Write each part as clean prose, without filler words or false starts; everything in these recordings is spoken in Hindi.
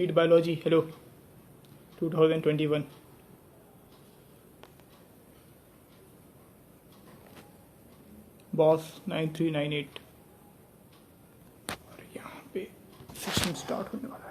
नीट बायोलॉजी हेलो 2021 बॉस 9398 और यहाँ पे सेशन स्टार्ट होने वाला है।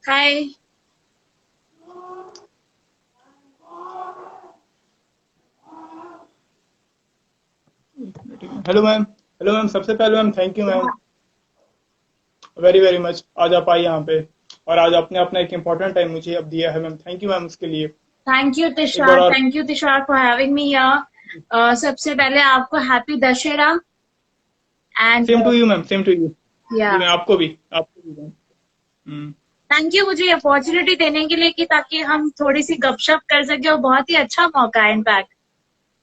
हाय। हेलो मैम सबसे पहले ma'am thank you ma'am very very much. आज आप आई यहाँ पे और आज आपने अपना एक इम्पोर्टेंट टाइम मुझे अब दिया है मैम, थैंक यू मैम उसके लिए। थैंक यू एक बार तुषार, और thank you Tushar for having me here. सबसे पहले आपको happy Dussehra and same to you ma'am, same to you. Yeah जी मैम, आपको भी मैम। थैंक यू मुझे अपॉर्चुनिटी देने के लिए कि ताकि हम थोड़ी सी गपशप कर सके, और बहुत ही अच्छा मौका है इनफैक्ट।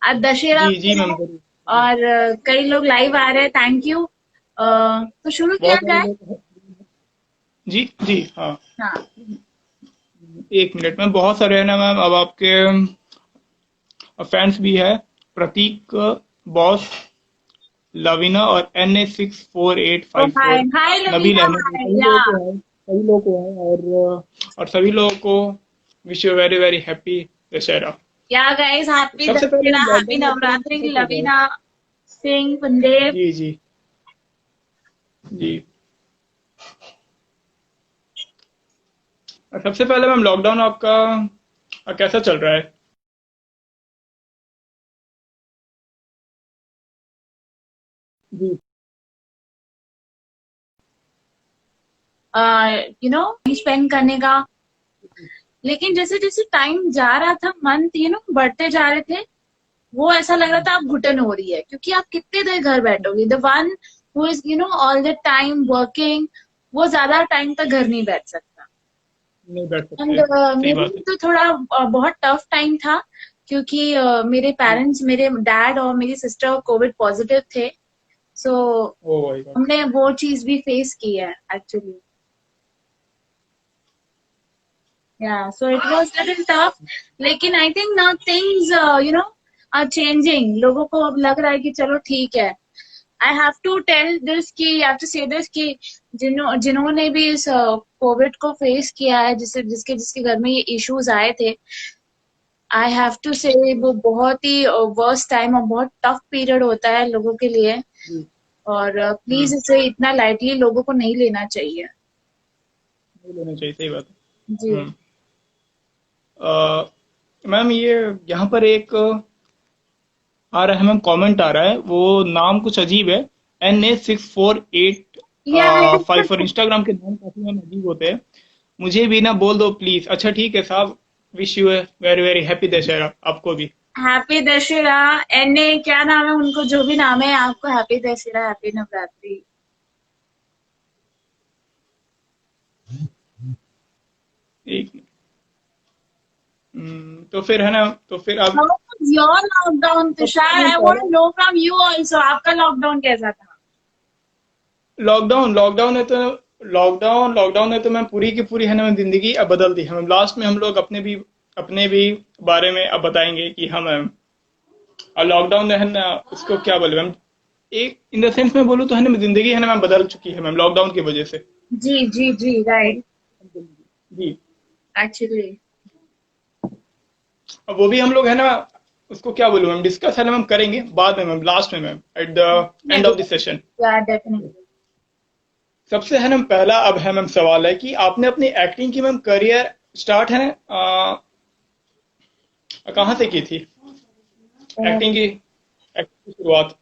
आज दशहरा जी जी भी मैम है जरूर। और कई लोग लाइव आ रहे हैं। Thank you. तो शुरू किया बहुत सारे जाए। लोग जी जी हाँ। हाँ। एक मिनट में, बहुत सारे है ना मैम अब आपके फैंस भी है। प्रतीक, बॉस, लवीना और ओ NA64854, हाय हाय नबील लवीना, अहमद, ये हाय सभी या लोगों को है, सभी लोगों को है और सभी लोगों को wish you very very happy Dussehra. या गाइस, हैप्पी सबसे पहले दशहरा, हम हैप्पी लॉकडाउन में नवरात्रि कैसे चल रहा है। लवीना सिंह पंदेव। जी जी जी। सबसे पहले मैम लॉकडाउन आपका कैसा चल रहा है। जी स्पेंड करने का। लेकिन जैसे जैसे टाइम जा रहा था, मंथ बढ़ते जा रहे थे, वो ऐसा लग रहा था आप घुटन हो रही है, क्योंकि आप कितने देर घर बैठोगे। The one who is all the time working, वो ज्यादा टाइम तक घर नहीं बैठ सकता। नहीं बैठ एंड सकते, सही मेरे बात है। लिए तो थोड़ा बहुत टफ टाइम था, क्योंकि मेरे जी। पेरेंट्स, मेरे डैड और मेरी सिस्टर कोविड पॉजिटिव थे। सो ओ माय गॉड। हमने वो चीज भी फेस की है actually. Yeah, so it was little tough, लेकिन I think now things are changing. लोगों को अब लग रहा है कि चलो ठीक है। I have to tell this कि I have to say this कि जिन्होंने भी इस कोविड को फेस किया है, जिसके जिसके घर में ये इश्यूज आए थे, आई हैव टू से वो बहुत ही वर्स्ट टाइम और बहुत टफ पीरियड होता है लोगों के लिए। जी। और प्लीज हम्म। इसे इतना लाइटली लोगों को नहीं लेना चाहिए। नहीं लेना चाहिए, सही बात जी। है। मैम ये यहाँ पर एक आ रहा है मैम, कमेंट आ रहा है, वो नाम कुछ अजीब है। NA648 या 5 और इंस्टाग्राम के नाम काफी मैम अजीब होते हैं। मुझे भी ना बोल दो प्लीज। अच्छा ठीक है साहब, wish you very very happy Dussehra आपको भी। हैप्पी दशहरा। एन ए क्या नाम है उनको, जो भी नाम है, आपको हैप्पी दशहरा, हैप्पी नवरात्रि। एक तो फिर है ना, तो फिर अब How was your लॉकडाउन सबसे तुषार? पहले आई वांट पहला to know from you also, आपका लॉकडाउन कैसा था? लॉकडाउन लॉकडाउन ने तो मैं पूरी की पूरी है ना मैं जिंदगी अब बदल दी है मैम। लास्ट में हम लोग अपने भी बारे में अब बताएंगे कि हम और लॉकडाउन है ना, उसको क्या बोले मैम, एक इन द सेंस में बोलूँ तो है ना जिंदगी है ना मैम बदल चुकी है मैम लॉकडाउन की वजह से। जी जी जी, राइट। जी। एक्चुअली अब वो भी हम लोग है ना, उसको क्या बोलूँ मैम, डिस्कस है ना मैम करेंगे बाद में मैम, लास्ट में ma'am, eight the and of the session. या डेफिनेटली। सबसे है ना पहला अब है मैम सवाल है कि आपने अपनी एक्टिंग की मैम करियर स्टार्ट है कहाँ से की थी एक्टिंग की शुरुआत।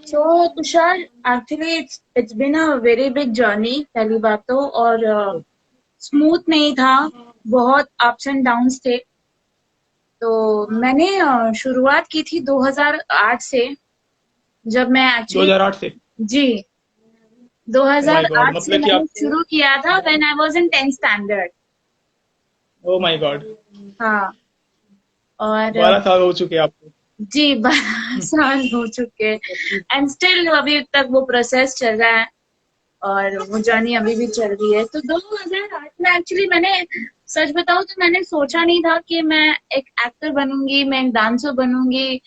So Tushar, actually it's been a very big journey, पहली बात तो। और स्मूथ नहीं था, बहुत अप्स एंड डाउन्स थे। तो मैंने शुरुआत की थी 2008 से, जब मैं एक्चुअली 2008 से? जी ओ माय गॉड, 2008 से मतलब कि मैंने आपको, शुरू किया था when I was in 10th standard. Oh my God, हाँ। और 12 साल हो चुके हैं आपको। जी 12 साल हो चुके, एंड स्टिल अभी तक वो प्रोसेस चल रहा है और वो जर्नी अभी भी चल रही है। तो 2008 में एक्चुअली मैंने, सच बताऊं तो मैंने सोचा नहीं था कि मैं एक एक्टर बनूंगी, मैं एक डांसर बनूंगी,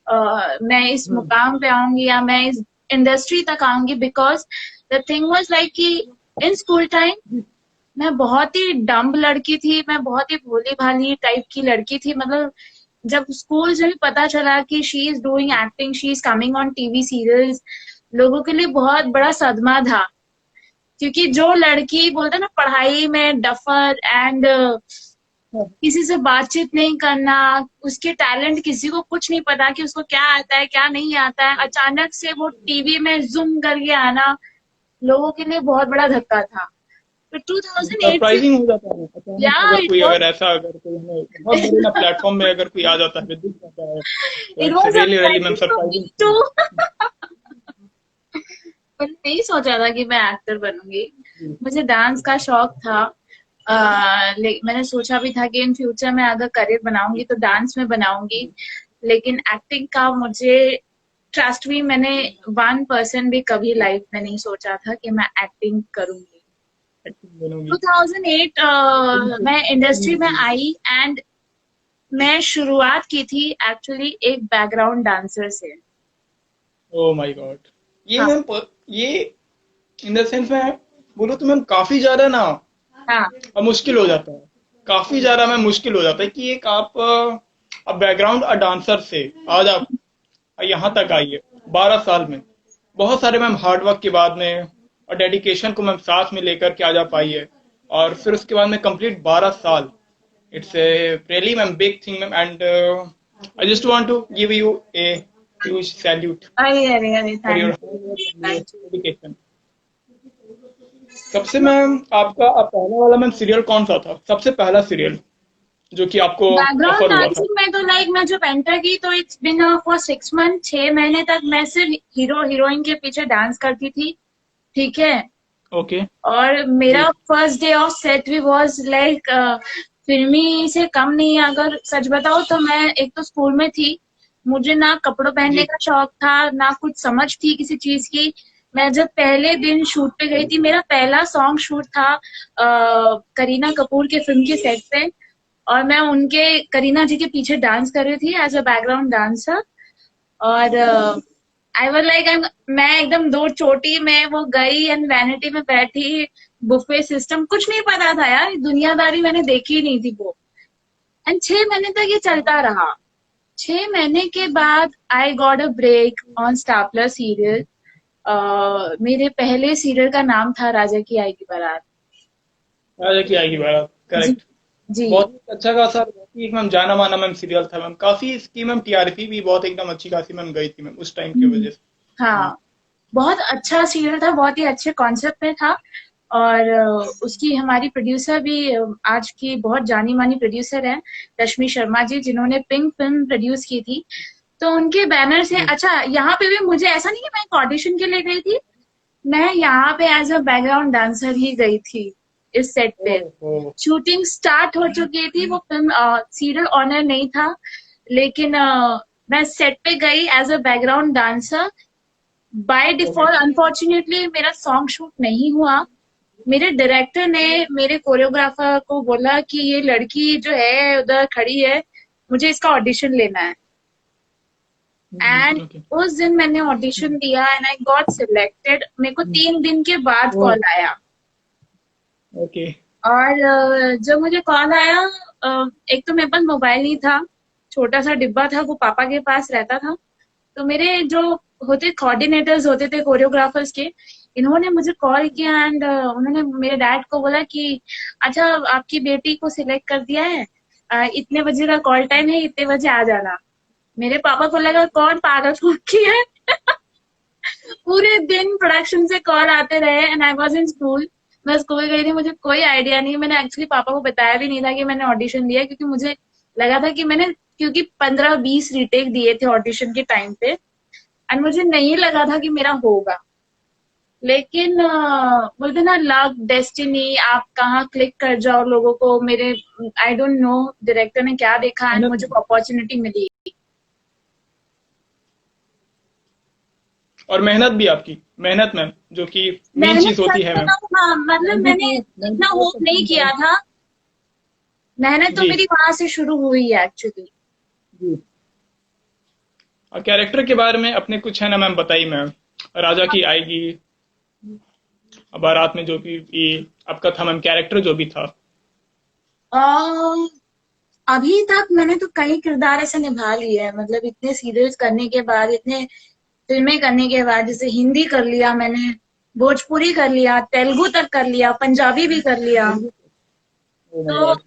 मैं इस हम्म। मुकाम पे आऊंगी या मैं इस इंडस्ट्री तक आऊंगी। Because the thing was like कि इन स्कूल टाइम मैं बहुत ही डम्ब लड़की थी, मैं बहुत ही भोली भाली टाइप की लड़की थी। मतलब जब स्कूल से भी पता चला कि she is doing acting, she is coming on TV serials, लोगों के लिए बहुत बड़ा सदमा था। क्योंकि जो लड़की बोलते हैं ना पढ़ाई में डफर एंड किसी से बातचीत नहीं करना, उसके टैलेंट किसी को कुछ नहीं पता कि उसको क्या आता है क्या नहीं आता है, अचानक से वो टीवी में जूम करके आना लोगों के लिए बहुत बड़ा धक्का था। तो 2008 से, सरप्राइजिंग हो जाता है या अचानक, अगर इट कोई, वाज अगर ऐसा, अगर कोई हमें बहुत बड़े ना प्लेटफॉर्म में अगर कोई आ जाता है, दिख जाता है, तो it it's was really really ma'am surprising for me surprising. To. मैंने नहीं सोचा था कि मैं एक्टर बनूंगी, मुझे डांस का शौक था। मैंने सोचा भी था कि इन फ्यूचर में अगर करियर बनाऊंगी तो डांस में बनाऊंगी, लेकिन एक्टिंग का मुझे, ट्रस्ट मी, मैंने 1% भी कभी लाइफ में नहीं सोचा था कि मैं एक्टिंग करूंगी। एक्टिंग बनूंगी। 2008 मैं इंडस्ट्री में आई एंड मैं शुरुआत की थी एक्चुअली एक बैकग्राउंड डांसर से। ओ माय गॉड, ये हाँ मैम, ये इन द सेंस में बोलो तो मैम काफी ज्यादा ना, हाँ अब मुश्किल हो जाता है, काफी ज्यादा में मुश्किल हो जाता है कि एक आप बैकग्राउंड डांसर से आज आप यहाँ तक आई है 12 साल में, बहुत सारे मैम हार्ड वर्क के बाद में और डेडिकेशन को मैम साथ में लेकर के आ जा पाई है, और फिर उसके बाद में कंप्लीट 12 साल, it's a really ma'am big thing ma'am, and I just want to give you a huge salute अरे अरे अरे, for your thank you, hard work and your thank you. Dedication. सबसे मैम आपका पहला वाला मैम सीरियल कौन सा था, सबसे पहला सीरियल जो कि आपको बैकग्राउंड ऑफर हुआ था? डांसिंग में तो लाइक मैं जब एंटर की तो इट्स बिन फॉर 6 मंथ, 6 महीने तक मैं सिर्फ हीरो हीरोइन के पीछे डांस करती थी, ठीक है। ओके। और जी। मेरा फर्स्ट डे ऑफ सेट भी वाज लाइक फिल्मी से कम नहीं। अगर सच बताओ तो मैं एक तो स्कूल में थी, मुझे ना कपड़ों पहनने जी। का शौक था ना कुछ समझ थी किसी चीज की। मैं जब पहले दिन शूट पे गई थी, मेरा पहला सॉन्ग शूट था करीना कपूर के फिल्म के सेट पे, और मैं उनके, करीना जी के पीछे डांस कर रही थी एज अ बैकग्राउंड डांसर। और आई वाज लाइक, मैं एकदम दो चोटी में वो गई एंड वैनिटी में बैठी, बुफे सिस्टम कुछ नहीं पता था यार, दुनियादारी मैंने देखी ही नहीं थी वो। एंड 6 महीने तक ये चलता रहा। 6 महीने के बाद I got a break on Star Plus serial. मेरे पहले सीरियल का नाम था राजा की आएगी बारात। राजा की आएगी बारात, जी करेक्ट। जी। बहुत ही अच्छा खासा, बहुत ही एक मैम जाना माना मैम सीरियल था मैम, काफी इसकी मैम टीआरपी भी बहुत एकदम अच्छी खासी मैम गई थी मैम उस टाइम की वजह से। हाँ, बहुत अच्छा सीरियल था, बहुत ही अच्छे कॉन्सेप्ट में था। और उसकी हमारी प्रोड्यूसर भी आज की बहुत जानी मानी प्रोड्यूसर है, रश्मि शर्मा जी, जिन्होंने पिंक फिल्म प्रोड्यूस की थी। तो उनके बैनर से, जी। अच्छा यहाँ पे भी मुझे ऐसा नहीं कि मैं एक ऑडिशन के लिए गई थी, मैं यहाँ पे एज अ बैकग्राउंड डांसर ही गई थी इस सेट पे। ओहो। शूटिंग स्टार्ट हो चुकी थी, वो फिल्म सीरियल ऑनर नहीं था, लेकिन मैं सेट पे गई as a background dancer. Bye okay. Default unfortunately मेरा सॉन्ग शूट नहीं हुआ। मेरे डायरेक्टर ने मेरे कोरियोग्राफर को बोला कि ये लड़की जो है उधर खड़ी है, मुझे इसका ऑडिशन लेना है। And okay. उस दिन मैंने ऑडिशन दिया एंड आई गॉट सिलेक्टेड। मेरे को 3 दिन के बाद ओह। कॉल आया। ओके। और जब मुझे कॉल आया, एक तो मेरे पास मोबाइल नहीं था, छोटा सा डिब्बा था, वो पापा के पास रहता था। तो मेरे जो होते कोऑर्डिनेटर्स होते थे कोरियोग्राफर्स के, इन्होंने मुझे कॉल किया एंड उन्होंने मेरे डैड को बोला कि अच्छा आपकी बेटी को सिलेक्ट कर दिया है, इतने बजे का कॉल टाइम है, इतने बजे आ जाना। मेरे पापा को लगा कौन पागल की है। पूरे दिन प्रोडक्शन से कॉल आते रहे and I was in school. मैं स्कूल गई थी, मुझे कोई आइडिया नहीं, मैंने एक्चुअली पापा को बताया भी नहीं था कि मैंने ऑडिशन दिया, क्योंकि मुझे लगा था कि मैंने क्योंकि 15-20 रीटेक दिए थे ऑडिशन के टाइम पे, एंड मुझे नहीं लगा था कि मेरा होगा। लेकिन बोलते ना, लक, डेस्टिनी, आप कहाँ क्लिक कर जाओ लोगों को। मेरे आई डोंट नो डायरेक्टर ने क्या देखा एंड मुझे अपॉर्चुनिटी मिली। और मेहनत भी आपकी, मेहनत मैम, जो कि मेन मेहनत चीज होती है मैम। हाँ, मतलब मैंने इतना होप नहीं किया था। मेहनत तो जी मेरी वहां से शुरू हुई है एक्चुअली। जी। और कैरेक्टर के बारे में अपने कुछ है ना मैम, बताइए मैम। राजा की आएगी, बारात में जो भी ये आपका था मैम, कैरेक्टर जो भी था। अभी तक मैंने तो कई किरदार ऐसे निभा लिए हैं, मतलब इतने सीरियल्स करने के बाद, इतने फिल्में करने के बाद, जैसे हिंदी कर लिया मैंने, भोजपुरी कर लिया, तेलुगु तक कर लिया, पंजाबी भी कर लिया। ओ माय तो गॉड।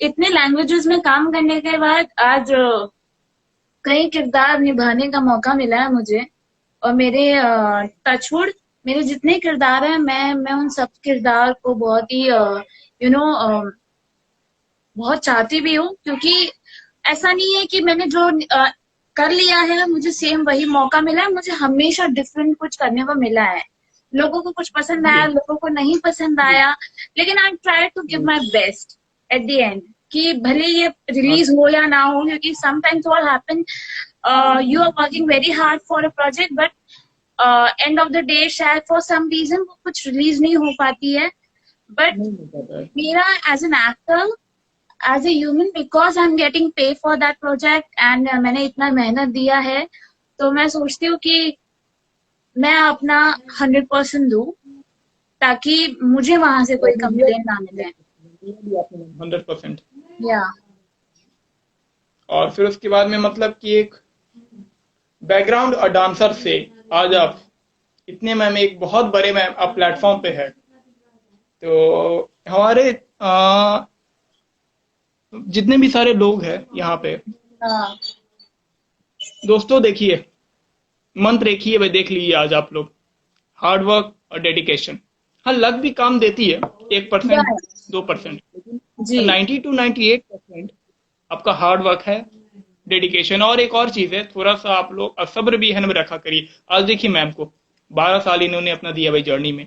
इतने लैंग्वेजेस में काम करने के बाद आज कई किरदार निभाने का मौका मिला है मुझे। और मेरे टचवुड, मेरे जितने किरदार हैं, मैं उन सब किरदार को बहुत ही यू नो बहुत चाहती भी हूँ, क्योंकि ऐसा नहीं है कि मैंने जो कर लिया है मुझे सेम वही मौका मिला है। मुझे हमेशा डिफरेंट कुछ करने को मिला है। लोगों को कुछ पसंद आया, जी लोगों को नहीं पसंद आया, लेकिन I try to give my best at the end, कि भले ये हाँ रिलीज हो या ना हो, क्योंकि sometimes what happen, you are working very hard for a project, but end of the day शायद फॉर सम रीजन वो कुछ रिलीज नहीं हो पाती है। बट नहीं हो पाता है। मेरा as an actor, as a human, because I am getting pay for that project and मैंने इतना मेहनत दिया है, तो मैं सोचती हूँ कि मैं अपना 100% दूं, ताकि मुझे वहां से कोई कंप्लेन ना मिले। 100%। या और फिर उसके बाद में मतलब कि एक बैकग्राउंड और डांसर से आज आप इतने मैम एक बहुत बड़े मैम आप प्लेटफॉर्म पे है। तो हमारे जितने भी सारे लोग हैं यहाँ पे, हाँ, दोस्तों देखिए, मंत्र एक ही है भाई, देख लीजिए आज आप लोग, हार्ड वर्क और डेडिकेशन। हाँ, लक भी काम देती है, 1% या 2%, जी, 90 to 98% आपका हार्ड वर्क है, डेडिकेशन। और एक और चीज है, थोड़ा सा आप लोग सब्र भी है ना रखा करिए। आज देखिए मैम को 12 साल इन्होंने अपना दिया भाई जर्नी में।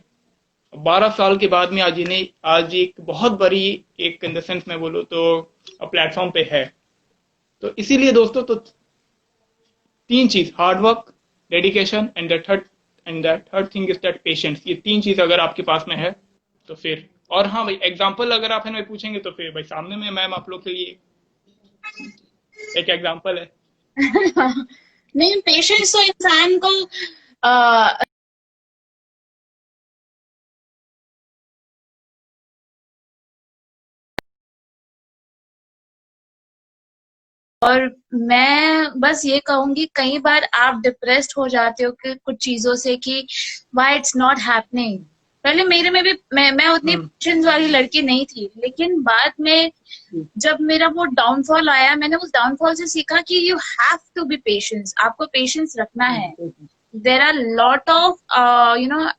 12 साल के बाद में आज इन्हें आज एक बहुत बड़ी, एक इन द सेंस मैं बोलूँ तो प्लेटफॉर्म पे है। तो इसीलिए दोस्तों, तो तीन चीज, hard work, dedication and the third thing is that patience. ये तीन चीज अगर आपके पास में है तो फिर, और हाँ भाई, एग्जाम्पल अगर आप हमें पूछेंगे तो फिर भाई सामने में मैम आप लोग के लिए एक एग्जाम्पल है। नहीं, पेशेंस तो इंसान को और मैं बस ये कहूंगी, कई बार आप डिप्रेस्ड हो जाते हो कि कुछ चीजों से, कि व्हाई इट्स नॉट हैपनिंग। पहले मेरे में भी मैं उतनी हम्म। पेशेंस वाली लड़की नहीं थी, लेकिन बाद में जब मेरा वो डाउनफॉल आया, मैंने उस डाउनफॉल से सीखा कि you have to be patience, आपको पेशेंस रखना है। There are lot of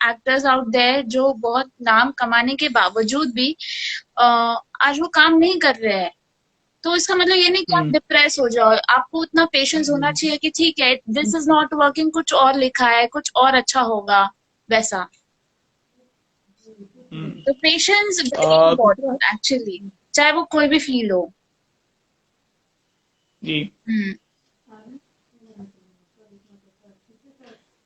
actors out there जो बहुत नाम कमाने के बावजूद भी आज वो काम नहीं कर रहे हैं। तो इसका मतलब ये नहीं कि आप हम्म। डिप्रेस हो जाओ, आपको उतना पेशेंस होना चाहिए कि ठीक है, दिस इज नॉट वर्किंग, कुछ और लिखा है, कुछ और अच्छा होगा, वैसा। हम्म। तो पेशेंस वेरी दूसरा, इंपॉर्टेंट एक्चुअली, चाहे वो कोई भी फील हो। जी, हम्म।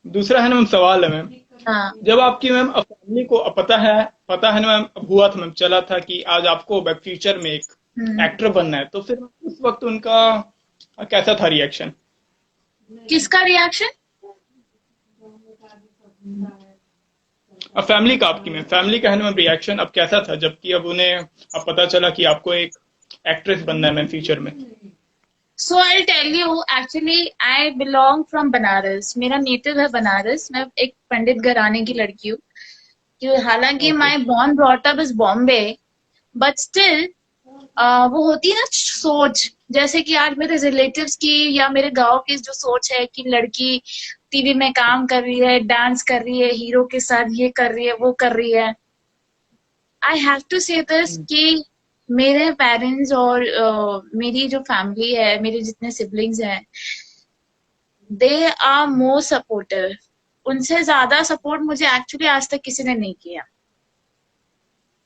दूसरा है ना मैम, सवाल है मैम, हाँ। जब आपकी मैम फैमिली को पता है ना मैम, हुआ था मैम, चला था कि आज आपको फ्यूचर में एक हम्म। एक्टर बनना है, तो फिर उस वक्त उनका कैसा था रिएक्शन? किसका रिएक्शन? अब फैमिली का, आपकी में फैमिली का है ना मैम रिएक्शन अब कैसा था, जबकि अब उन्हें अब पता चला कि आपको एक एक्ट्रेस बनना है मैम फ्यूचर में? So I tell you, actually I belong from Banaras, मेरा नेटिव है बनारस, मैं एक पंडित घराने की लड़की हूँ। हालांकि okay. My born brought up is Bombay, but still वो होती है ना सोच, जैसे कि आज मेरे रिलेटिव्स की या मेरे गांव की जो सोच है कि लड़की टीवी में काम कर रही है, डांस कर रही है, हीरो के साथ ये कर रही है, वो कर रही है। आई हैव टू से दिस कि मेरे पेरेंट्स और मेरी जो फैमिली है, मेरे जितने सिबलिंग्स हैं, दे आर मोर सपोर्टिव। उनसे ज्यादा सपोर्ट मुझे एक्चुअली आज तक किसी ने नहीं किया।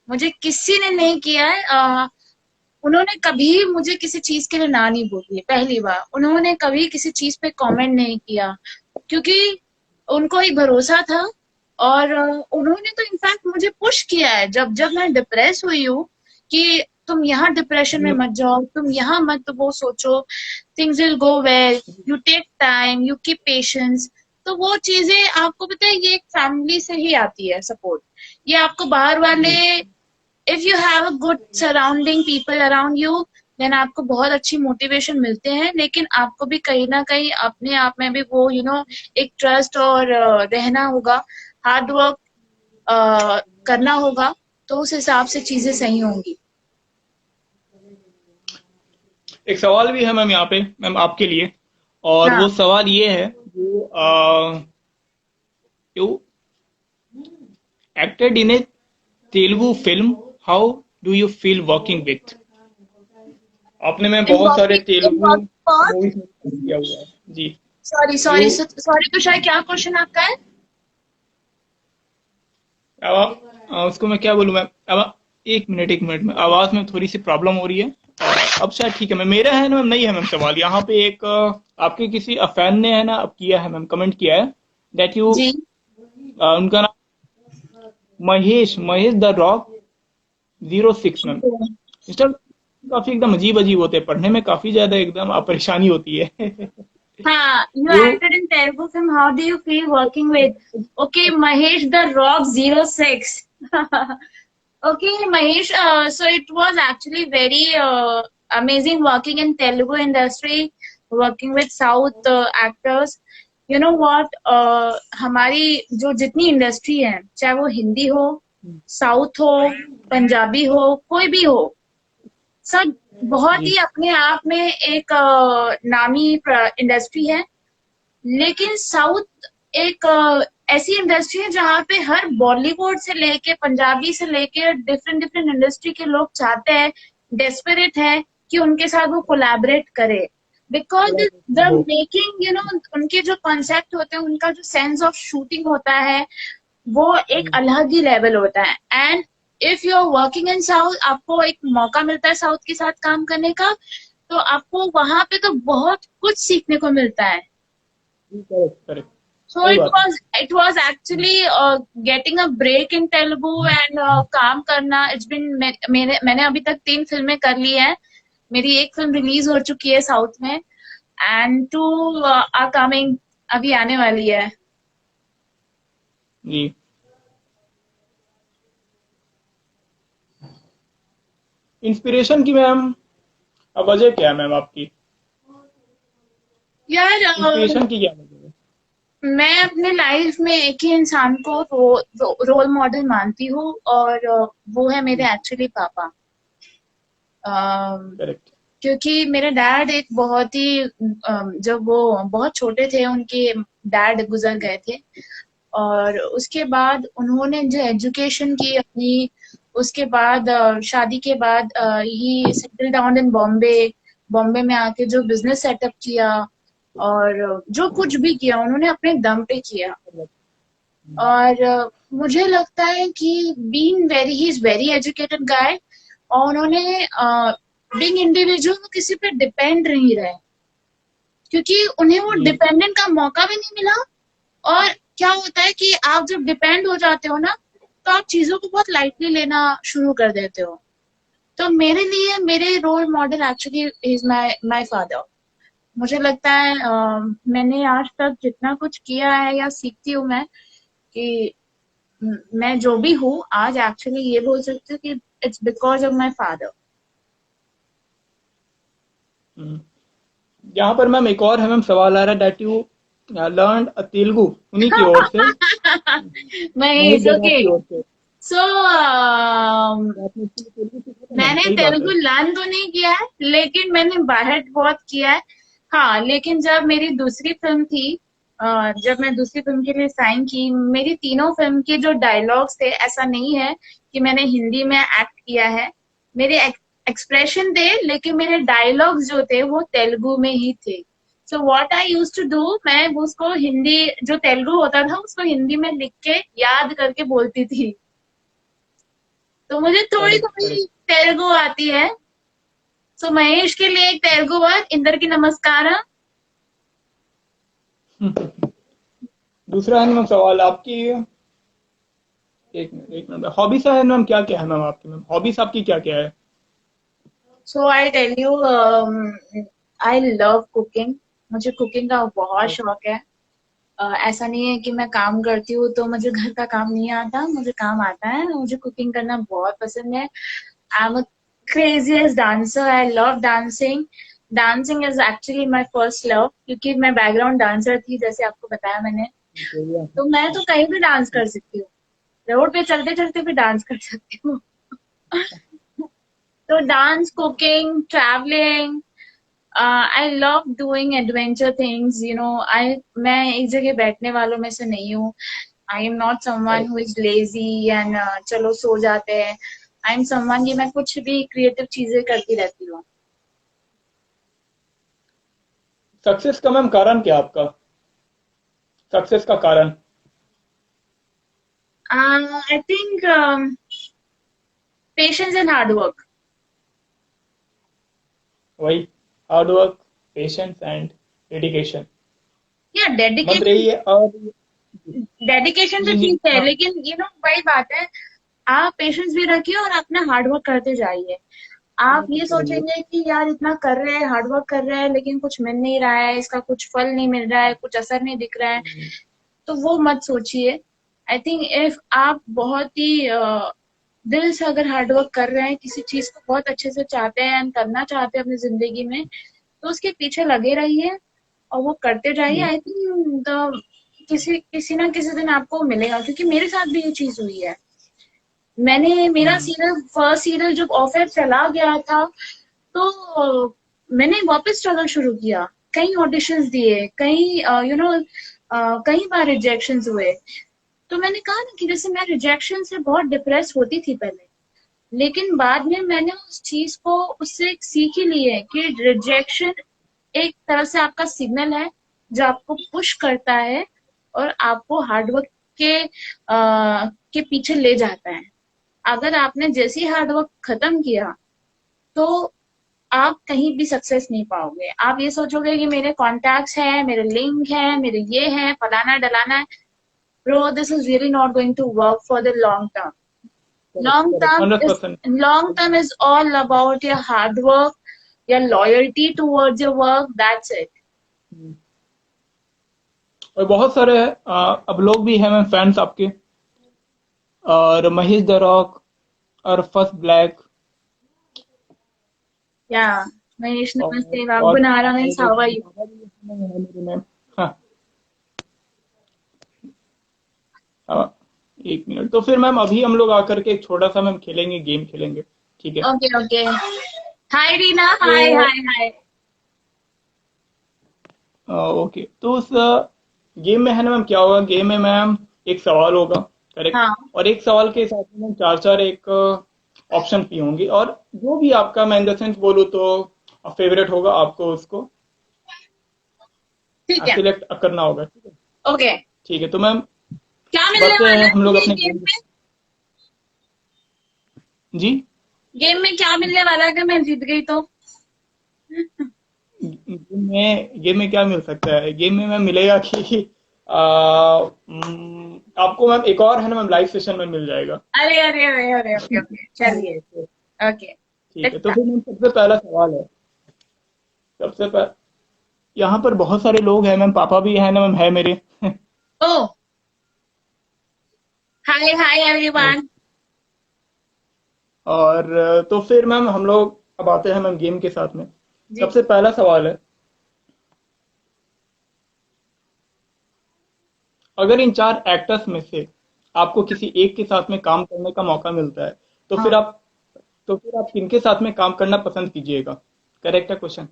मुझे किसी ने नहीं किया है। उन्होंने कभी मुझे किसी चीज के लिए ना नहीं बोली है, पहली बार। उन्होंने कभी किसी चीज पे कमेंट नहीं किया, क्योंकि उनको एक भरोसा था। और उन्होंने तो इनफैक्ट मुझे पुश किया है, जब जब मैं डिप्रेस हुई हूँ, कि तुम यहाँ डिप्रेशन में मत जाओ, तुम यहाँ मत वो सोचो, things will go well, you take time, you keep patience. तो वो चीजें आपको पता है, ये एक फैमिली से ही आती है सपोर्ट। ये आपको बाहर वाले, जी if you have a good surrounding people around you, then आपको बहुत अच्छी मोटिवेशन मिलते हैं। लेकिन आपको भी कहीं ना कहीं अपने आप में भी वो एक ट्रस्ट और रहना होगा, हार्ड वर्क करना होगा, तो उस हिसाब से चीजें सही होंगी। एक सवाल भी है मैम यहाँ पे, मैम आपके लिए, और हाँ। वो सवाल ये है, you acted in A Telugu film, how do you feel working with? आपने में इन बहुत सारे working in Telugu working for, movies में काम किया हुआ है जी। सॉरी यू सॉरी सॉरी, तो शायद क्या क्वेश्चन आपका है? अब उसको मैं क्या बोलूँ मैम, अब एक मिनट में आवाज में थोड़ी सी प्रॉब्लम हो रही है। अब शायद ठीक है मैम, मेरा है ना मैम, नहीं है मैम सवाल यहाँ पे। एक आपके किसी फैन ने है ना अब किया है मैम, कमेंट किया है दैट यू, जी। उनका नाम Mahesh, Mahesh the rock 06 ma'am. Mister काफी एकदम अजीब अजीब होते हैं पढ़ने में, काफी ज्यादा एकदम परेशानी होती है। हाँ, you you acted in Telugu film. How do you feel working with? Okay, Mahesh the Rock 06. Okay, Mahesh. So it was actually very amazing working in Telugu industry, working with South actors. You know what? हमारी जो जितनी इंडस्ट्री है, चाहे वो हिंदी हो, साउथ हो, पंजाबी हो, कोई भी हो, सब बहुत जी ही अपने आप में एक नामी इंडस्ट्री है। लेकिन साउथ एक ऐसी इंडस्ट्री है जहाँ पे हर बॉलीवुड से लेके पंजाबी से लेके डिफरेंट डिफरेंट इंडस्ट्री के लोग चाहते हैं, डेस्परेट है कि उनके साथ वो कोलैबोरेट करे। बिकॉज द मेकिंग उनके जो कॉन्सेप्ट होते हैं, उनका जो सेंस ऑफ शूटिंग होता है, वो एक अलग ही लेवल होता है। And if you are working in south, आपको एक मौका मिलता है साउथ के साथ काम करने का, तो आपको वहां पे तो बहुत कुछ सीखने को मिलता है। करेक्ट करेक्ट, सो सही इट बात है। Was it was actually getting a break in Telugu and काम करना। इट्स बिन, मैंने अभी तक 3 फिल्में कर ली है। मेरी एक फिल्म रिलीज हो चुकी है साउथ में, एंड 2 आर कमिंग, अभी आने वाली है। जी इंस्पिरेशन की मैम अब वजह क्या है मैम आपकी? यार इंस्पिरेशन की क्या वजह है? मैं अपने लाइफ में एक ही इंसान को रोल मॉडल मानती हूँ, और वो है मेरे एक्चुअली पापा। करेक्ट। क्योंकि मेरे डैड एक बहुत ही जब वो बहुत छोटे थे, उनके डैड गुजर गए थे। और उसके बाद उन्होंने जो एजुकेशन की अपनी, उसके बाद शादी के बाद ही settle down in Bombay. Bombay में आके जो बिजनेस सेटअप किया, और जो कुछ भी किया उन्होंने अपने दम पे किया। और मुझे लगता है कि ही इज वेरी एजुकेटेड गाय, और उन्होंने बीइंग इंडिविजुअल वो किसी पे डिपेंड नहीं रहे, क्योंकि उन्हें वो जी डिपेंडेंट का मौका भी नहीं मिला। और क्या होता है कि आप जब डिपेंड हो जाते हो ना, तो आप चीजों को बहुत लाइटली लेना शुरू कर देते हो। तो मेरे लिए मेरे role model actually is my father. मुझे लगता है मैंने आज तक जितना कुछ किया है या सीखती हूँ मैं, कि मैं जो भी हूँ आज, एक्चुअली ये बोल सकती हूँ कि it's because of my father. यहाँ पर मैम एक और है मैम, सवाल आ रहा है दैट यू लर्न तेलुगु उन्हीं की ओर से, महेश महेश, दर्रा ओके। की ओर से। सो तो आपने उसके लिए तेलुगु सीखा था मैम, मैंने सही बात तेलुगु है। लर्न तो नहीं किया है, लेकिन मैंने बाहर बहुत किया है। हाँ, लेकिन जब मेरी दूसरी फिल्म थी, जब मैं दूसरी फिल्म के लिए साइन की, मेरी तीनों फिल्म के जो डायलॉग्स थे, ऐसा नहीं है कि मैंने हिंदी में एक्ट किया है। मेरे एक्सप्रेशन थे, लेकिन मेरे डायलॉग्स जो थे वो तेलुगु में ही थे। So what I use to do, मैं उसको हिंदी, जो तेलुगु होता था उसको हिंदी में लिख के याद करके बोलती थी। तो मुझे थोड़ी करेक्ट थोड़ी करेक्ट। तेलुगु आती है। सो महेश के लिए एक तेलुगु वर्ड, इंदर की नमस्कार। दूसरा है मैम सवाल आपकी, एक मिनट, हॉबीज है मैम, क्या क्या है मैम आपकी, मैम हॉबीज आपकी क्या क्या है? So I tell you, I love cooking. मुझे कुकिंग का बहुत शौक है। ऐसा नहीं है कि मैं काम करती हूँ तो मुझे घर का काम नहीं आता, मुझे काम आता है। मुझे कुकिंग करना बहुत पसंद है। I am a craziest dancer, I love dancing. Dancing is actually my first love, क्योंकि मैं बैकग्राउंड डांसर थी, जैसे आपको बताया मैंने। तो मैं तो कहीं भी डांस कर सकती हूँ, रोड पे चलते चलते भी डांस कर सकती हूँ। तो dance, cooking, travelling, I love doing adventure things, you know. I मैं एक जगह बैठने वालों में से नहीं हूँ। I am not someone who is lazy and चलो सो जाते हैं। आई एम समवन, ये मैं कुछ भी क्रिएटिव चीजें करती रहती हूँ। सक्सेस का मैम कारण क्या आपका, सक्सेस का कारण? I think patience and hard work. वही, hard work, patience and dedication. या मत डेडिकेशन। रही है और डेडिकेशन तो जी जी ठीक है, हाँ। लेकिन यू नो वही बात है, आप पेशेंस भी रखिए और अपना हार्ड वर्क करते जाइए। आप ये करेंगे। सोचेंगे कि यार इतना कर रहे हैं, हार्ड वर्क कर रहे हैं, लेकिन कुछ मिल नहीं रहा है, इसका कुछ फल नहीं मिल रहा है, कुछ असर नहीं दिख रहा है, तो वो मत सोचिए। आई थिंक इफ आप बहुत ही दिल से अगर हार्ड वर्क कर रहे हैं, किसी चीज को बहुत अच्छे से चाहते हैं एंड करना चाहते हैं अपनी जिंदगी में, तो उसके पीछे लगे रहिए और वो करते जाइए। जी आई थिंक द किसी किसी ना किसी दिन आपको मिलेगा, क्योंकि मेरे साथ भी ये चीज हुई है। मैंने मेरा सीरियल, फर्स्ट सीरियल जब ऑफर चला गया था, तो मैंने वापस स्ट्रगल शुरू किया। कई ऑडिशंस दिए, कई यू नो कई बार रिजेक्शंस हुए। तो मैंने कहा ना कि जैसे मैं रिजेक्शन से बहुत डिप्रेस होती थी पहले, लेकिन बाद में मैंने उस चीज को, उससे एक सीख ही ली है कि रिजेक्शन एक तरह से आपका सिग्नल है, जो आपको पुश करता है और आपको हार्डवर्क के पीछे ले जाता है। अगर आपने जैसे ही हार्डवर्क खत्म किया, तो आप कहीं भी सक्सेस नहीं पाओगे। आप ये सोचोगे कि मेरे कॉन्टैक्ट्स हैं, मेरे लिंक हैं, मेरे ये हैं, फलाना डलाना है। Bro, this is really not going to work for the long term. Correct correct, 100%। Long term is all about your hard work, your loyalty towards your work. That's it. और बहुत सारे अब लोग भी हैं मैम फैंस आपके, और महेश द रॉक और first black, Yeah. Manish, namaste. और Vagunara means how are you? मेरे मैम। हाँ हाँ, एक मिनट, तो फिर मैम अभी हम लोग आकर के एक छोटा सा मैम खेलेंगे, गेम खेलेंगे, ठीक है? Okay, okay. Hi, Rina. Hi, तो hi, hi. ओके, तो उस गेम में है ना मैम, क्या होगा गेम में मैम, एक सवाल होगा, करेक्ट? हाँ, और एक सवाल के हिसाब से मैम चार चार एक ऑप्शन भी होंगे, और जो भी आपका, मैं इन द सेंस बोलूँ तो फेवरेट होगा, आपको उसको ठीक है। सिलेक्ट करना होगा, ठीक है? ओके। ठीक है, तो मैम क्या मिलने बढ़ते वाला हैं है हम लोग मुझे अपने गेम गेम। में? जी, गेम में क्या मिलने वाला है अगर मैं जीत गई तो? गेम में क्या मिल सकता है, गेम में मैम मिलेगा कि आपको मैम एक और है ना मैम, लाइव सेशन में मिल जाएगा। अरे अरे अरे अरे, ओके ओके, चलिए। ओके, ठीक है, लेट्स तो स्टार्ट। फिर मैम सबसे पहला सवाल है, सबसे पहला, यहाँ पर बहुत सारे लोग हैं मैम, पापा भी है ना मैम, है मेरे। ओ, हाय हाय एवरीवन। और तो फिर मैम हम लोग अब आते हैं मैम गेम के साथ में। जी। सबसे पहला सवाल है, अगर इन चार एक्टर्स में से आपको किसी एक के साथ में काम करने का मौका मिलता है, तो फिर हाँ, आप तो फिर आप किनके साथ में काम करना पसंद कीजिएगा? करेक्ट है क्वेश्चन,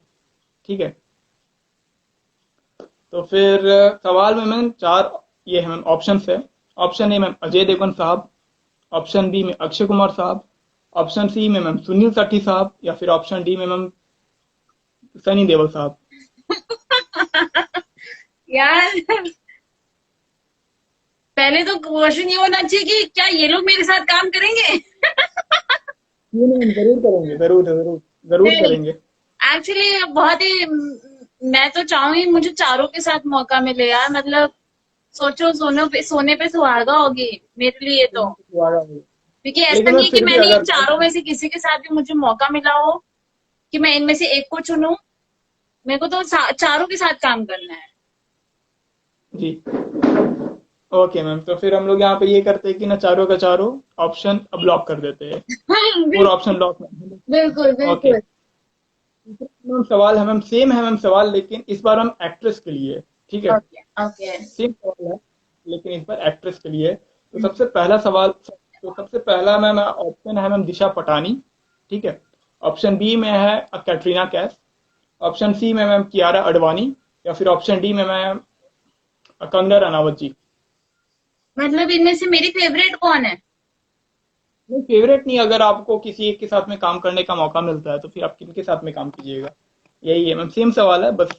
ठीक है? तो फिर सवाल में मैम चार ये है मैम ऑप्शन है। Option A ma'am Ajay Devgn साहब, ऑप्शन बी में अक्षय कुमार साहब, ऑप्शन सी में मैम सुनील शेट्टी साहब, या फिर ऑप्शन डी में मैम सनी देओल साहब। यार, पहले तो क्वेश्चन ये होना चाहिए कि क्या ये लोग मेरे साथ काम करेंगे। क्यों नहीं, हम जरूर करेंगे, जरूर जरूर जरूर नहीं, करेंगे। एक्चुअली बहुत ही मैं तो चाहूंगी मुझे चारों के साथ मौका मिले यार, मतलब सोचो सोने पे सुहागा होगी मेरे लिए तो। क्योंकि ऐसा लेकिन मैं नहीं है कि फिर भी मैंने इन अगर चारों में से किसी के साथ भी मुझे मौका मिला हो कि मैं इनमें से एक को चुनूं। मेरे को तो चारों के साथ काम करना है। जी, ओके मैम, तो फिर हम लोग यहाँ पे ये करते हैं कि ना चारों का चारों ऑप्शन अब लॉक कर देते हैं। पूरा ऑप्शन लॉक। बिल्कुल ओके बिल्कुल। मैम, सवाल है मैम, सेम है मैम सवाल, लेकिन इस बार हम एक्ट्रेस के लिए, ठीक है। Okay okay. सेम सवाल है, लेकिन इस बार एक्ट्रेस के लिए। तो सबसे पहला सवाल, तो सबसे पहला मैम ऑप्शन है मैम दिशा पटानी, ठीक है। ऑप्शन बी में है कैटरीना कैफ। ऑप्शन सी में मैम कियारा अडवाणी, या फिर ऑप्शन डी में मैम कंगना रनावत जी। मतलब इनमें से मेरी फेवरेट कौन है? नहीं, फेवरेट नहीं, अगर आपको किसी एक के साथ में काम करने का मौका मिलता है तो फिर आप किनके साथ में काम कीजिएगा। यही है मैम, सेम सवाल है, बस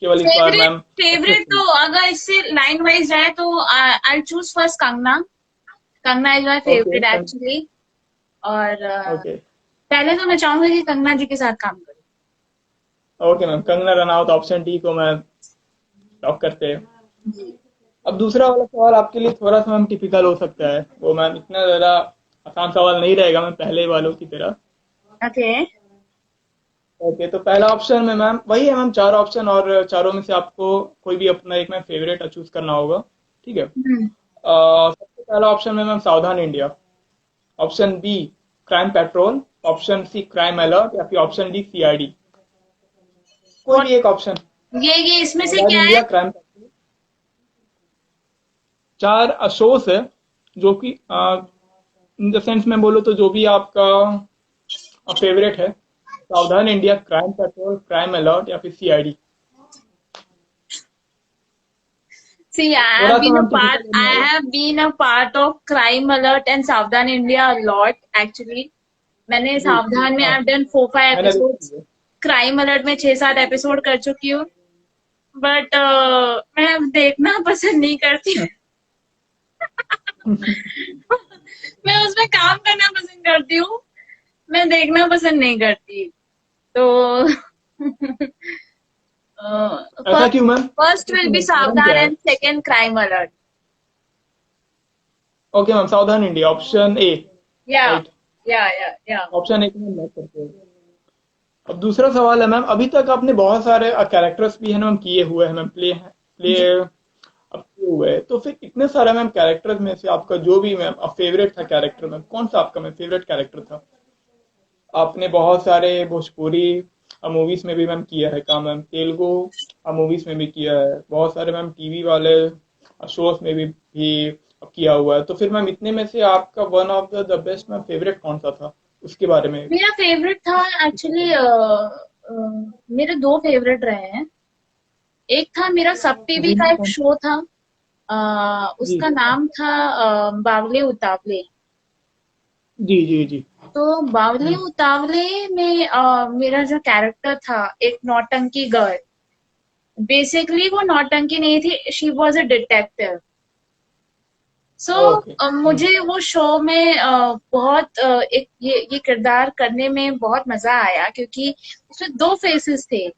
केवल इस बार फेवरेट मैम एक्ट्रेस फेवरेट के तो लिए। अगर इससे लाइन वाइज जाए तो I choose first Kangana. Kangana is my okay favourite actually. और ओके पहले तो मैं चाहूंगी कि कंगना जी के साथ काम करूं। Okay ma'am, Kangana Ranaut option D को मैं लॉक करते हैं। जी। अब दूसरा वाला सवाल आपके लिए थोड़ा सा मैम टिपिकल हो सकता है, वो मैम इतना ज़्यादा आसान सवाल नहीं रहेगा मैम पहले वालों की तरह। ओके। ओके, तो पहला ऑप्शन में मैम वही है मैम, चार ऑप्शन, और चारों में से आपको कोई भी अपना एक मैम फेवरेट चूज करना होगा, ठीक है। हम्म। सबसे पहला ऑप्शन में ma'am Savdhaan India. Option B Crime Patrol. Option C Crime Alert, या फिर ऑप्शन डी सीआईडी। कोई और भी एक ऑप्शन। ये इसमें से सावधान क्या है? India, crime petrol. चार शोज है, जो कि इन द सेंस में बोलो तो जो भी आपका फेवरेट है, सावधान India, crime petrol, crime Alert, या फिर सीआईडी। See, थोड़ा सा मैम टिपिकल I होने वाला। have been a part of Crime Alert and Savdhan India a lot actually. मैंने जी सावधान में हाँ, I've done 4-5 मैंने episodes. देखी है। क्राइम अलर्ट में 6-7 एपिसोड कर चुकी हूँ। बट मैं देखना पसंद नहीं करती। मैं उसमें काम करना पसंद करती हूँ। मैं देखना पसंद नहीं करती। तो ऐसा फर्स्ट क्यों मैम, फर्स्ट ऐसा विल क्यों बी मैम, कारण सावधान क्या है? And second crime alert. Okay ma'am, Savdhaan India option A, या राइट। या। ऑप्शन ए को मैम लॉक करते हैं। अब दूसरा सवाल है मैम, अभी तक आपने बहुत सारे कैरेक्टर्स भी है ना मैम किए हुए हैं मैम, प्ले जी। अब किए हुए हैं, तो फिर इतने सारे मैम कैरेक्टर्स में से आपका जो भी मैम फेवरेट था कैरेक्टर मैम, कौन सा आपका मैम फेवरेट कैरेक्टर था? आपने बहुत सारे भोजपुरी मूवीज में भी मैम किया है काम मैम, तेलुगु मूवीज में भी किया है, बहुत सारे मैम टीवी वाले शोज में भी किया हुआ है, तो फिर मैम इतने में से आपका one of the best ma'am favourite कौन सा था, उसके बारे में। मेरा फेवरेट था एक्चुअली, मेरे दो फेवरेट रहे हैं। एक था मेरा सब टीवी जी का मैम, एक कौन? शो था। जी उसका नाम था बावले उतावले। जी जी जी। तो बावले हम्म, उतावले में मेरा जो कैरेक्टर था, एक नौटंकी गर्ल। बेसिकली वो नौटंकी नहीं थी, she was a detective. So okay. मुझे वो शो में बहुत एक ये किरदार करने में बहुत मजा आया, क्योंकि उसमें दो फेसेस थे।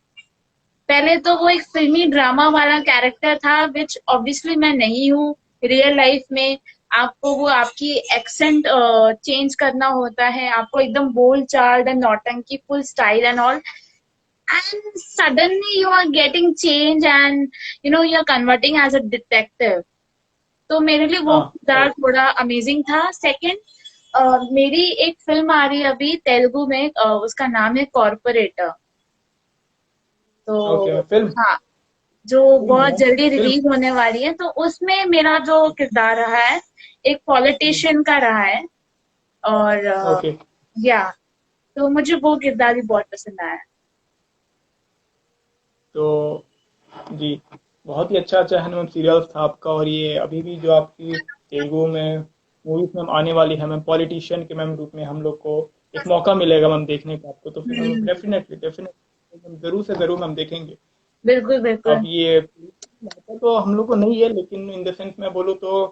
पहले तो वो एक फिल्मी ड्रामा वाला कैरेक्टर था, विच ऑब्वियसली मैं नहीं हूँ रियल लाइफ में। आपको वो आपकी एक्सेंट चेंज करना होता है, आपको एकदम बोल चाल एंड नौटंकी full style and all, and suddenly you are getting change and you are converting as a detective. तो मेरे लिए वो हाँ किरदार राइट। थोड़ा अमेजिंग था। सेकंड, मेरी एक फिल्म आ रही है अभी तेलुगु में, उसका नाम है कॉर्पोरेटर। ओके तो मैम, फिल्म हाँ, जो फिल्म बहुत मैम, जल्दी फिल्म। रिलीज होने वाली है, तो उसमें मेरा जो किरदार रहा है एक पॉलिटिशियन का रहा है। और ओके, या तो मुझे वो किरदार भी बहुत पसंद आया। तो जी, बहुत ही अच्छा अच्छा है मैम सीरियल था आपका, और ये अभी भी जो आपकी तेलुगु में मूवीज मैम आने वाली है मैम, पॉलिटिशियन के मैम रूप में हम लोग को एक मौका मिलेगा मैम देखने का आपको, तो फिर हम लोग हम्म, डेफिनेटली डेफिनेटली जरूर से जरूर मैम देखेंगे। बिल्कुल अब बिल्कुल। ये आता तो हम लोग को नहीं है, लेकिन इन द सेंस मैं बोलूँ तो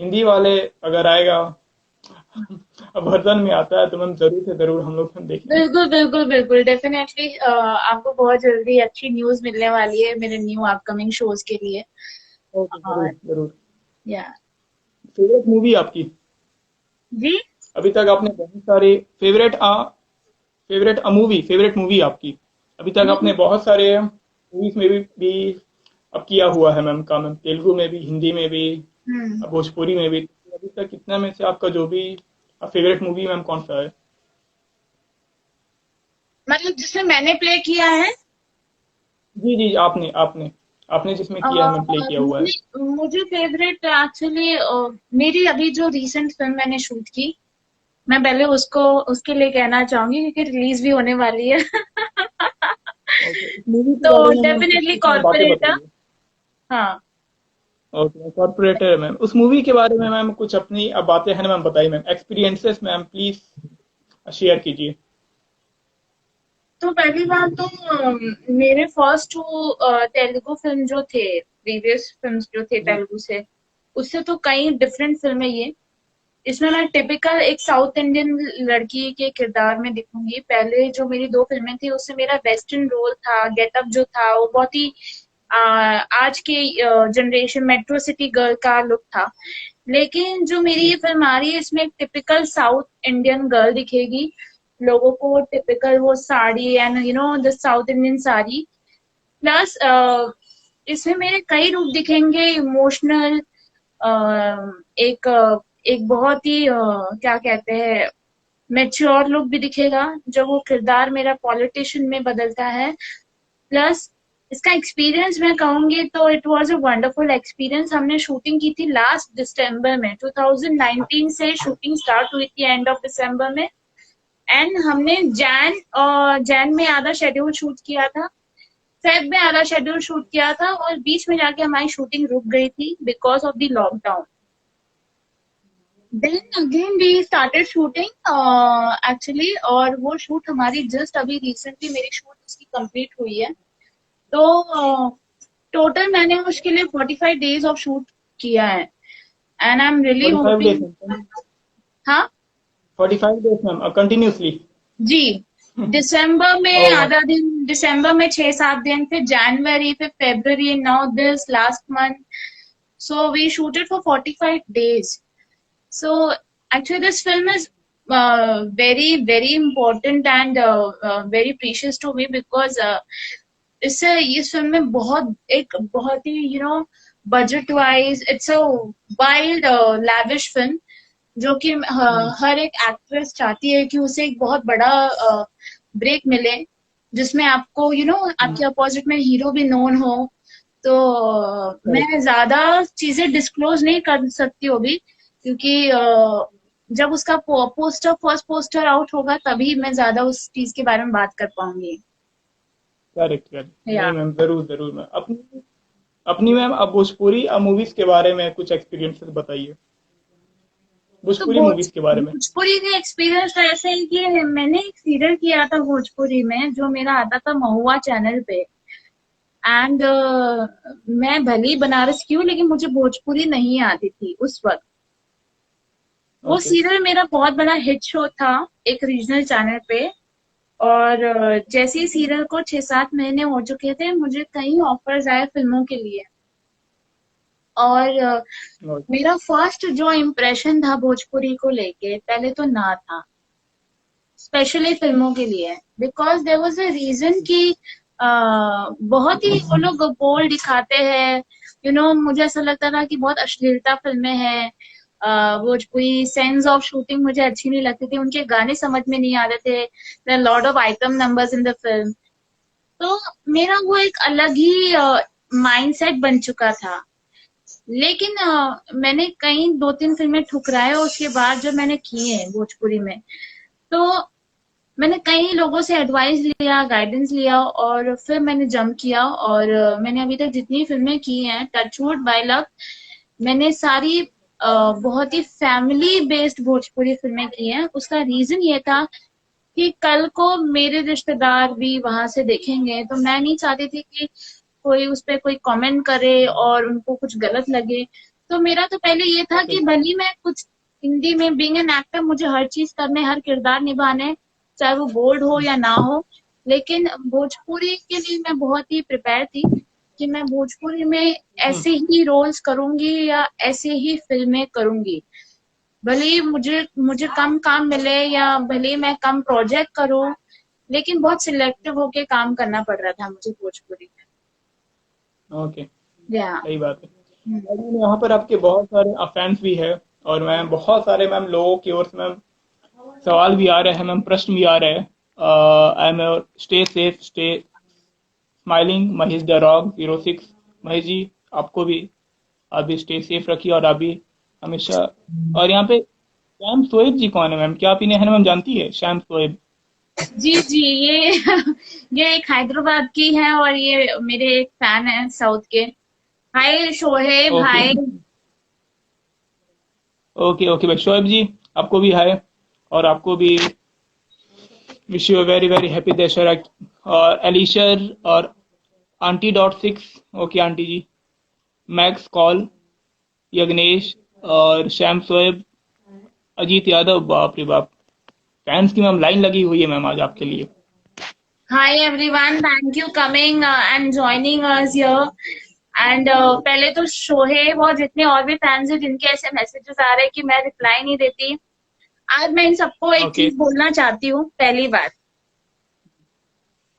हिंदी वाले अगर आएगा वर्जन में आता है तो मैम जरूर से जरूर हम लोग देखेंगे। बिल्कुल बिल्कुल बिल्कुल, डेफिनेटली आपको बहुत जल्दी अच्छी न्यूज मिलने वाली है मेरे न्यू अपकमिंग शोज के लिए। ओके, जरूर और जरूर। या फेवरेट मूवी आपकी? जी। अभी तक आपने बहुत सारे फेवरेट मूवी आपकी, अभी तक आपने बहुत सारे मूवीज में भी अब किया हुआ है मैम काम, मैम तेलुगु में भी, हिंदी में भी, हम्म, भोजपुरी में भी, तो अभी तक कितना में से आपका जो भी फेवरेट मूवी मैम कौन सा है? मतलब जिसमें मैंने प्ले किया है। जी जी, आपने आपने आपने जिसमें किया है मैम, प्ले किया हुआ है। मुझे फेवरेट एक्चुअली मेरी अभी जो रिसेंट फिल्म मैंने शूट की, मैं पहले उसको उसके लिए कहना चाहूंगी क्योंकि रिलीज भी होने वाली है। ओके, इस मूवी के तो बारे में मैम कुछ डेफिनेटली कुछ मैम बातें कॉर्पोरेटर। बताइए। हाँ। ओके, कॉर्पोरेटर है मैम, उस मूवी के बारे में मैम कुछ अपनी अब बातें हैं ना मैम, बताइए ma'am, experiences ma'am please share कीजिए। तो पहली बात तो मेरे फर्स्ट टू तेलुगु फिल्म जो थे, प्रीवियस फिल्म्स जो थे जी। तेलुगु से, उससे तो कई डिफरेंट फिल्म है ये। इसमें मैं टिपिकल एक साउथ इंडियन लड़की के किरदार में दिखूंगी। पहले जो मेरी दो फिल्में थी उससे मेरा वेस्टर्न रोल था, गेटअप जो था वो बहुत ही आज के जनरेशन मेट्रो सिटी गर्ल का लुक था। लेकिन जो मेरी जी। ये फिल्म आ रही है इसमें एक टिपिकल साउथ इंडियन गर्ल दिखेगी लोगों को, टिपिकल वो sari and the south Indian sari. Plus इसमें मेरे कई रूप दिखेंगे, इमोशनल, एक एक बहुत ही क्या कहते हैं, मेच्योर लुक भी दिखेगा जब वो किरदार मेरा पॉलिटिशियन में बदलता है। प्लस इसका एक्सपीरियंस मैं कहूंगी तो it was a wonderful experience. हमने शूटिंग की थी लास्ट दिसंबर में, 2019 से शूटिंग स्टार्ट हुई थी एंड ऑफ दिसंबर में। एंड हमने जैन में आधा शेड्यूल शूट किया था, फेब में आधा शेड्यूल शूट किया था, और बीच में जाके हमारी शूटिंग रुक गई थी because of the lockdown. Then again we started shooting actually, और वो शूट हमारी जस्ट अभी रिसेंटली मेरी शूट उसकी कंप्लीट हुई है। तो टोटल मैंने उसके लिए 45 डेज ऑफ शूट किया है and I am really 45 days hopping. Ma'am? हाँ 45 डेज मैम कंटिन्यूसली? जी। दिसंबर में ओह। आधा दिन, दिसंबर में 6-7 दिन, फिर जनवरी, फिर February, now this last month. So we shooted for 45 days. So actually, this film is very, very important and very precious to me because इससे इस फिल्म में बहुत ही budget wise it's a wild lavish film, जो कि हर एक एक्ट्रेस चाहती है कि उसे एक बहुत बड़ा ब्रेक मिले, जिसमें आपको आपके अपोजिट में हीरो भी नोन हो। तो करेक्ट। मैं ज्यादा चीजें डिस्क्लोज नहीं कर सकती हूँ अभी, क्योंकि जब उसका फर्स्ट पोस्टर आउट होगा तभी मैं ज्यादा उस चीज के बारे में बात कर पाऊंगी। करेक्ट करेक्ट, या नहीं मैम जरूर जरूर मैम, अपनी अपनी मैम अब भोजपुरी मूवीज के बारे में कुछ एक्सपीरियंसेस बताइए, तो भोजपुरी मूवीज के बारे में। भोजपुरी का एक्सपीरियंस ऐसे है कि मैंने एक सीरियल किया था भोजपुरी में जो मेरा आता था महुआ चैनल पे। एंड मैं भले ही बनारस की हूँ लेकिन मुझे भोजपुरी नहीं आती थी उस वक्त। वो ओके। सीरियल मेरा बहुत बड़ा हिट शो था एक रीजनल चैनल पे। और जैसे ही सीरियल को 6-7 महीने हो चुके थे, मुझे कई ऑफर्स आए फिल्मों के लिए। और मेरा फर्स्ट जो इम्प्रेशन था भोजपुरी को लेके, पहले तो ना था, स्पेशली फिल्मों के लिए, because there was a reason कि बहुत ही वो लोग बोल्ड दिखाते हैं। मुझे ऐसा लगता था कि बहुत अश्लीलता फिल्में हैं। भोजपुरी सेंस ऑफ शूटिंग मुझे अच्छी नहीं लगती थी, उनके गाने समझ में नहीं आते थे, there lot of item numbers in the film. तो मेरा वो एक अलग ही माइंडसेट बन चुका था। लेकिन मैंने कई 2-3 फिल्में ठुकराए उसके बाद जब मैंने किए हैं भोजपुरी में। तो मैंने कई लोगों से एडवाइस लिया, गाइडेंस लिया, और फिर मैंने जंप किया। और मैंने अभी तक जितनी फिल्में की हैं, टचवुड बाय लक, मैंने सारी बहुत ही फैमिली बेस्ड भोजपुरी फिल्में की हैं। उसका रीजन ये था कि कल को मेरे रिश्तेदार भी वहां से देखेंगे, तो मैं नहीं चाहती थी कि कोई उस पर कोई कमेंट करे और उनको कुछ गलत लगे। तो मेरा तो पहले ये था कि भले मैं कुछ हिंदी में बीइंग एन एक्टर मुझे हर चीज करने, हर किरदार निभाने, चाहे वो बोल्ड हो या ना हो, लेकिन भोजपुरी के लिए मैं बहुत ही प्रिपेयर थी कि मैं भोजपुरी में ऐसे ही रोल्स करूंगी या ऐसे ही फिल्में करूंगी। भले ही मुझे मुझे कम काम मिले या भले ही मैं कम प्रोजेक्ट करूं, लेकिन बहुत सिलेक्टिव होके काम करना पड़ रहा था मुझे भोजपुरी में। ओके, या सही बात है। मैम यहाँ पर आपके बहुत सारे फैंस भी है, और मैम बहुत सारे मैम लोगों की ओर से मैम सवाल भी आ रहे हैं मैम, प्रश्न भी आ रहे हैं। I am stay safe, stay smiling, Mahesh the rock 06। Mahesh ji, आपको भी, आप भी स्टे सेफ रखिए, और आप भी हमेशा। और यहाँ पे श्याम शोएब जी कौन है मैम? क्या आप इन्हें है ना मैम जानती है, श्याम शोएब? जी जी, ये ये एक हैदराबाद की है और ये मेरे एक फैन है साउथ के। Hi Shoaib, okay hi. Okay okay भाई, शोएब जी आपको भी हाय, और आपको भी wish you very very happy Dussehra. और एलिशर और aunty dot 6, okay aunty ji, max call, Yagnesh और श्याम शोएब, अजीत यादव, बाप रे बाप, फैंस की मैम लाइन लगी हुई है मैम आज आपके लिए। Hi everyone, thank you coming and joining us here. And पहले तो शोहेब और जितने और भी फैंस हैं जिनके ऐसे मैसेजेस आ रहे हैं कि मैं रिप्लाई नहीं देती, आज मैं इन सबको एक ओके चीज बोलना चाहती हूँ। पहली बात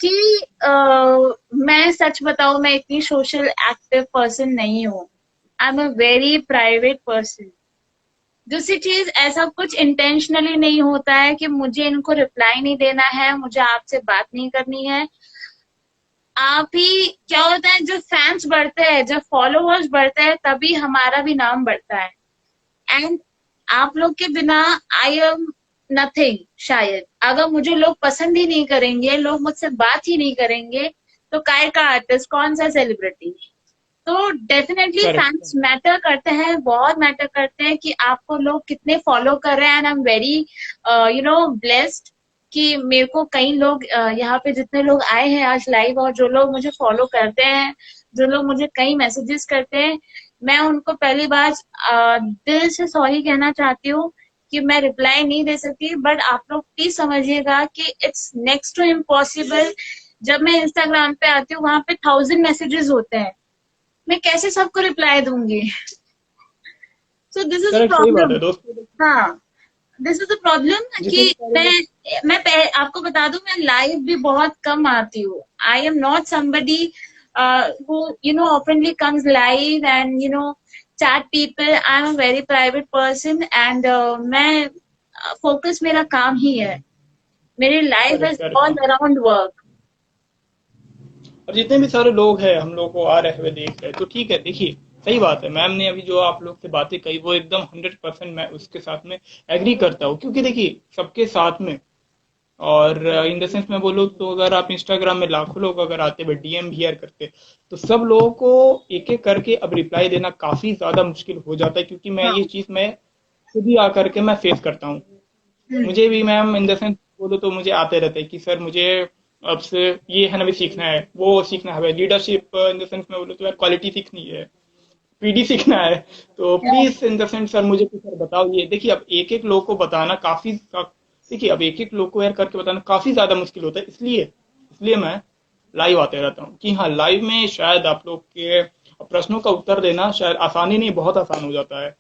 कि मैं सच बताऊं, मैं इतनी सोशल एक्टिव पर्सन नहीं हूँ। I am a very private person. दूसरी चीज, ऐसा कुछ इंटेंशनली नहीं होता है कि मुझे इनको रिप्लाई नहीं देना है, मुझे आपसे बात नहीं करनी है। आप ही क्या होता है, जब फैंस बढ़ते हैं, जब फॉलोअर्स बढ़ते हैं, तभी हमारा भी नाम बढ़ता है। एंड आप लोग के बिना आई एम नथिंग। शायद अगर मुझे लोग पसंद ही नहीं करेंगे, लोग मुझसे बात ही नहीं करेंगे, तो काय का आर्टिस्ट, कौन सा सेलिब्रिटी। तो डेफिनेटली करेक्ट। फैंस मैटर करते हैं, बहुत मैटर करते हैं कि आपको लोग कितने फॉलो कर रहे हैं। And I am very blessed कि मेरे को कई लोग यहाँ पे जितने लोग आए हैं आज लाइव, और जो लोग मुझे फॉलो करते हैं, जो लोग मुझे कई मैसेजेस करते हैं, मैं उनको पहली बार दिल से सॉरी कहना चाहती हूँ कि मैं रिप्लाई नहीं दे सकती। बट आप लोग प्लीज समझिएगा कि इट्स नेक्स्ट टू इम्पॉसिबल। जब मैं इंस्टाग्राम पे आती हूँ, वहां पे 1000 मैसेजेस होते हैं, मैं कैसे सबको रिप्लाई दूंगी। So this is a correct, सही बात प्रॉब्लम। है दोस्तों। हाँ, दिस इज अ प्रॉब्लम जितने कि सारे लोग, मैं आपको बता दूं, मैं लाइव भी बहुत कम आती हूँ। I am not somebody who openly comes live and chat people. I am a very private person and मैं फोकस मेरा काम ही है। मेरी life correct is correct all ma'am. Around work. और जितने भी सारे लोग हैं हम लोग को आ रहे हुए देख रहे हैं, तो ठीक है, देखिए सही बात है। मैम ने अभी जो आप लोग से बातें कही वो एकदम 100% मैं उसके साथ में एग्री करता हूँ, क्योंकि देखिए सबके साथ में, और इन द सेंस मैं बोलूँ तो अगर आप इंस्टाग्राम में लाखों लोग अगर आते हुए डीएम भी यार करते, तो सब लोगों को एक एक करके अब रिप्लाई देना काफी ज्यादा मुश्किल हो जाता है, क्योंकि मैं हाँ। ये चीज मैं खुद ही आकर के मैं फेस करता हूँ। मुझे भी मैम इन द सेंस बोलो तो मुझे आते रहते हैं कि सर मुझे अब से ये है ना भी सीखना है, वो सीखना है, लीडरशिप इन द सेंस में बोलो तो यार क्वालिटी सीखनी है, पीडी सीखना है, तो please in the sense sir मुझे कुछ सर बताओ ये। देखिए अब एक एक लोग को बताना देखिए अब एक एक लोग को यार करके बताना काफी ज्यादा मुश्किल होता है, इसलिए इसलिए मैं लाइव आते रहता हूँ कि हाँ, लाइव में शायद आप लोग के प्रश्नों का उत्तर देना शायद आसानी नहीं, बहुत आसान हो जाता है।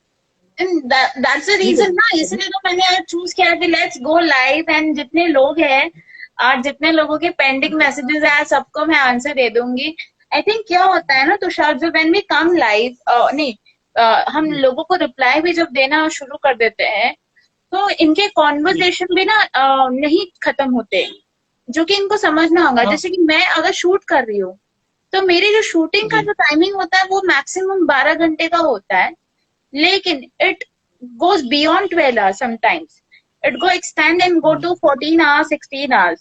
दैट्स द ठीक है। रीजन ना, अभी इसलिए तो मैंने आज चूज किया कि लेट्स गो लाइव। एंड जितने लोग हैं और जितने लोगों के पेंडिंग मैसेजेस है, सबको मैं आंसर दे दूंगी। आई थिंक क्या होता है ना तुषार, जब व्हेन वी कम लाइव, नहीं हम लोगों को रिप्लाई भी जब देना शुरू कर देते हैं, तो इनके जी कॉन्वर्सेशन भी ना नहीं खत्म होते, जो कि इनको समझना होगा। हाँ जैसे कि मैं अगर शूट कर रही हूँ, तो मेरी जो शूटिंग का जी जो टाइमिंग होता है वो मैक्सिमम 12 घंटे का होता है, लेकिन it goes beyond 12 hours sometimes. It go extend and go to 14 hours, 16 hours.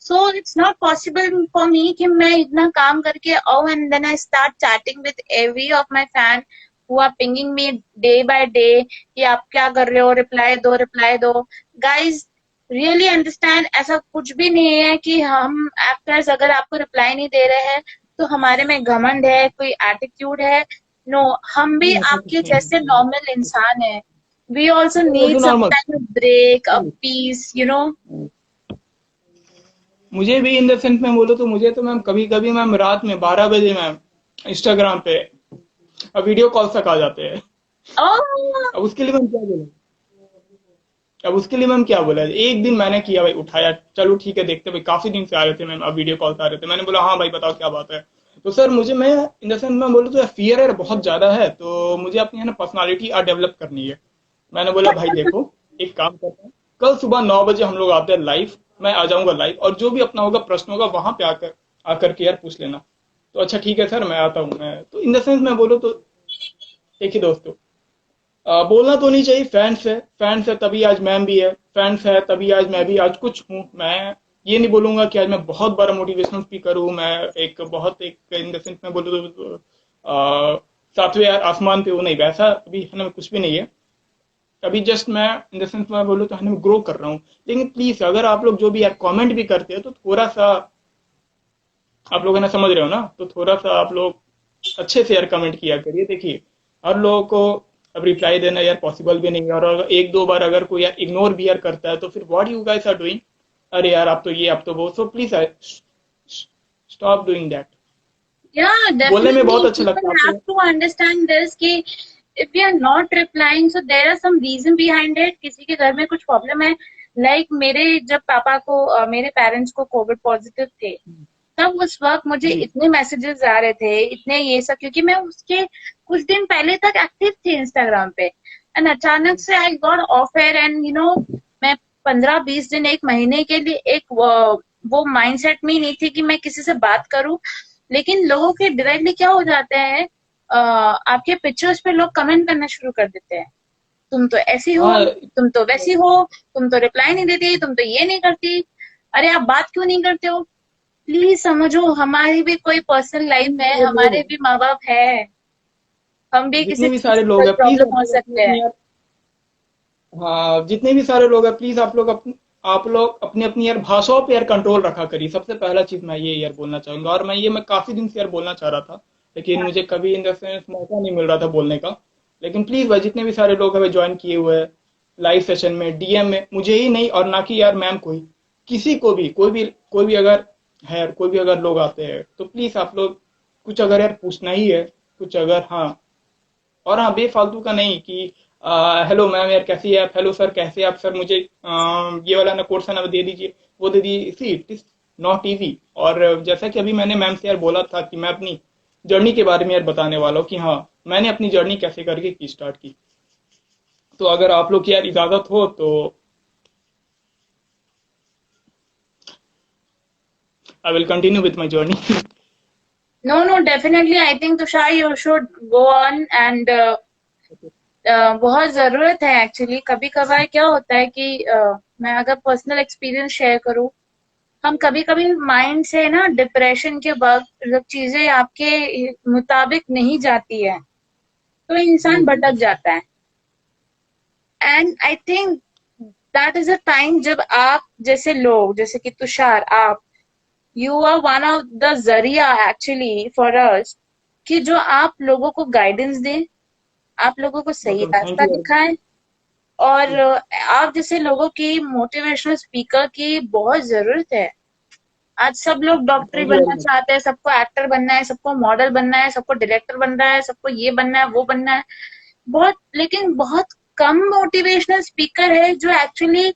So it's not possible for me कि मैं इतना काम करके and then I start chatting with every of my fan who are pinging me day by day कि आप क्या कर रहे हो, रिप्लाई दो guys, really understand, ऐसा कुछ भी नहीं है कि हम एक्टर्स अगर आपको रिप्लाई नहीं दे रहे हैं तो हमारे में घमंड है, कोई एटीट्यूड है। नो, हम भी नहीं ऐसा कुछ आपके नहीं जैसे है। नॉर्मल इंसान है। We also need also some normal. Time off break, a peace, you know. मुझे भी इन द सेंस में बोलो तो मुझे तो मैम कभी कभी मैम रात में 12 बजे मैम इंस्टाग्राम पे अब वीडियो कॉल तक आ जाते हैं। ओह, अब उसके लिए मैम क्या बोले, अब उसके लिए मैम क्या बोला, एक दिन मैंने किया भाई, उठाया, चलो ठीक है देखते भाई, काफी दिन से आ रहे थे मैम, अब वीडियो कॉल आ रहे थे, मैंने बोला हाँ भाई बताओ क्या बात है। तो सर मुझे, मैं इन द सेंस में बोलूँ तो फियर है बहुत ज्यादा है, तो मुझे अपनी है ना पर्सनालिटी डेवलप करनी है। मैंने बोला भाई देखो, एक काम करते हैं, कल सुबह 9 बजे हम लोग आते हैं लाइव, मैं आ जाऊंगा लाइव, और जो भी अपना होगा प्रश्न होगा वहां पे आकर आकर के यार पूछ लेना। तो अच्छा ठीक है सर मैं आता हूँ। मैं तो इन द सेंस मैं बोलूँ तो देखिए दोस्तों, बोलना तो नहीं चाहिए, फैंस है तभी आज मैम भी है, फैंस है तभी आज मैं भी आज कुछ हूँ। मैं ये नहीं बोलूंगा कि आज मैं बहुत बड़ा मोटिवेशनल स्पीकर हूँ, मैं एक बहुत एक इन द सेंस में बोलूँ तो सातवें आसमान पे हूँ, नहीं वैसा अभी है ना कुछ भी नहीं है। अभी जस्ट मैं इन द सेंस में बोलूँ तो है ना ग्रो कर रहा हूँ। लेकिन प्लीज अगर आप लोग जो भी यार कमेंट भी करते हैं तो थोड़ा सा, आप लोग है ना समझ रहे हो ना, तो थोड़ा सा आप लोग अच्छे से यार कमेंट किया करिए। देखिए हर लोगों को अब रिप्लाई देना यार पॉसिबल भी नहीं है, और अगर एक दो बार अगर कोई यार इग्नोर भी यार करता है तो फिर what you guys are doing, अरे यार आप तो ये आप तो वो, so please stop doing that. yeah, बोलने में बहुत definitely अच्छा people लगता है have आपको। to understand this कि if we are not replying, so there are some reason behind it। किसी के घर में कुछ प्रॉब्लम है, लाइक मेरे जब पापा को मेरे पेरेंट्स को कोविड पॉजिटिव थे, तब उस वक्त मुझे जी इतने मैसेजेस आ रहे थे, इतने ये सब, क्योंकि मैं उसके कुछ दिन पहले तक एक्टिव थी इंस्टाग्राम पे, एंड अचानक से I got off air, and you know, मैं 15-20 दिन, एक महीने के लिए एक वो माइंडसेट में ही नहीं थी कि मैं किसी से बात करूं। लेकिन लोगों के डायरेक्टली क्या हो जाते हैं, आपके पिक्चर्स पे लोग कमेंट करना शुरू कर देते हैं, तुम तो ऐसी हो, हाँ। तुम तो वैसी हो, तुम तो रिप्लाई नहीं देती, तुम तो ये नहीं करती, अरे आप बात क्यों नहीं करते हो। प्लीज समझो, हमारी भी कोई पर्सनल लाइफ है, सारे लोग, हमारे भी माँ बाप है, हम भी किसी जितने भी चीज सारे से लोग कोई हैं प्लीज प्रॉब्लम आप हो लोग अपनी सकते अपनी हैं। यार, हाँ जितने भी सारे लोग हैं प्लीज आप लोग अपनी अपनी यार भाषाओं पे यार कंट्रोल रखा करिए। सबसे पहला चीज मैं ये यार बोलना चाहूंगा, और मैं काफी दिन से यार बोलना चाह रहा था, लेकिन मुझे कभी इन द सेंस मौका नहीं मिल रहा था बोलने का। लेकिन प्लीज भाई जितने भी सारे लोग हैं ज्वाइन किए हुए हैं लाइव सेशन में, डीएम में, मुझे ही नहीं और ना कि यार मैम कोई, किसी को भी, कोई भी अगर है, कोई भी अगर लोग आते हैं तो प्लीज आप लोग कुछ अगर यार पूछना ही है, कुछ अगर, हाँ, और हाँ बेफालतू का नहीं कि हेलो मैम यार कैसी है आप, हेलो सर कैसे हैं आप, सर मुझे ये वाला ना कोर्स है ना दे दीजिए, वो दे दीजिए, see it is not easy. और जैसा कि अभी मैंने मैम से यार बोला था कि मैं अपनी जर्नी के बारे में यार बताने वाला हूँ कि हाँ मैंने अपनी जर्नी कैसे करके की स्टार्ट की। तो अगर आप लोग की यार इजाजत हो तो I will continue with my journey. No no, definitely I think Tushar you should go on, and बहुत जरूरत है एक्चुअली। कभी कभार क्या होता है कि मैं अगर पर्सनल एक्सपीरियंस शेयर करूं, हम कभी कभी माइंड से ना डिप्रेशन के वक्त जब चीजें आपके मुताबिक नहीं जाती है तो इंसान जी जी भटक जाता है। And I think that is a time जब आप जैसे लोग, जैसे कि तुषार, आप, you are one of the जरिया एक्चुअली फॉर अस, कि जो आप लोगों को गाइडेंस दें, आप लोगों को सही मतलब थैंक रास्ता यू। दिखाएं। और आप जैसे लोगों की मोटिवेशनल स्पीकर की बहुत जरूरत है। आज सब लोग डॉक्टरी थैंक यू बनना वेरी मच। चाहते हैं, सबको एक्टर बनना है, सबको मॉडल बनना है, सबको डायरेक्टर बनना है, सबको ये बनना है, वो बनना है, बहुत, लेकिन बहुत कम मोटिवेशनल स्पीकर है जो एक्चुअली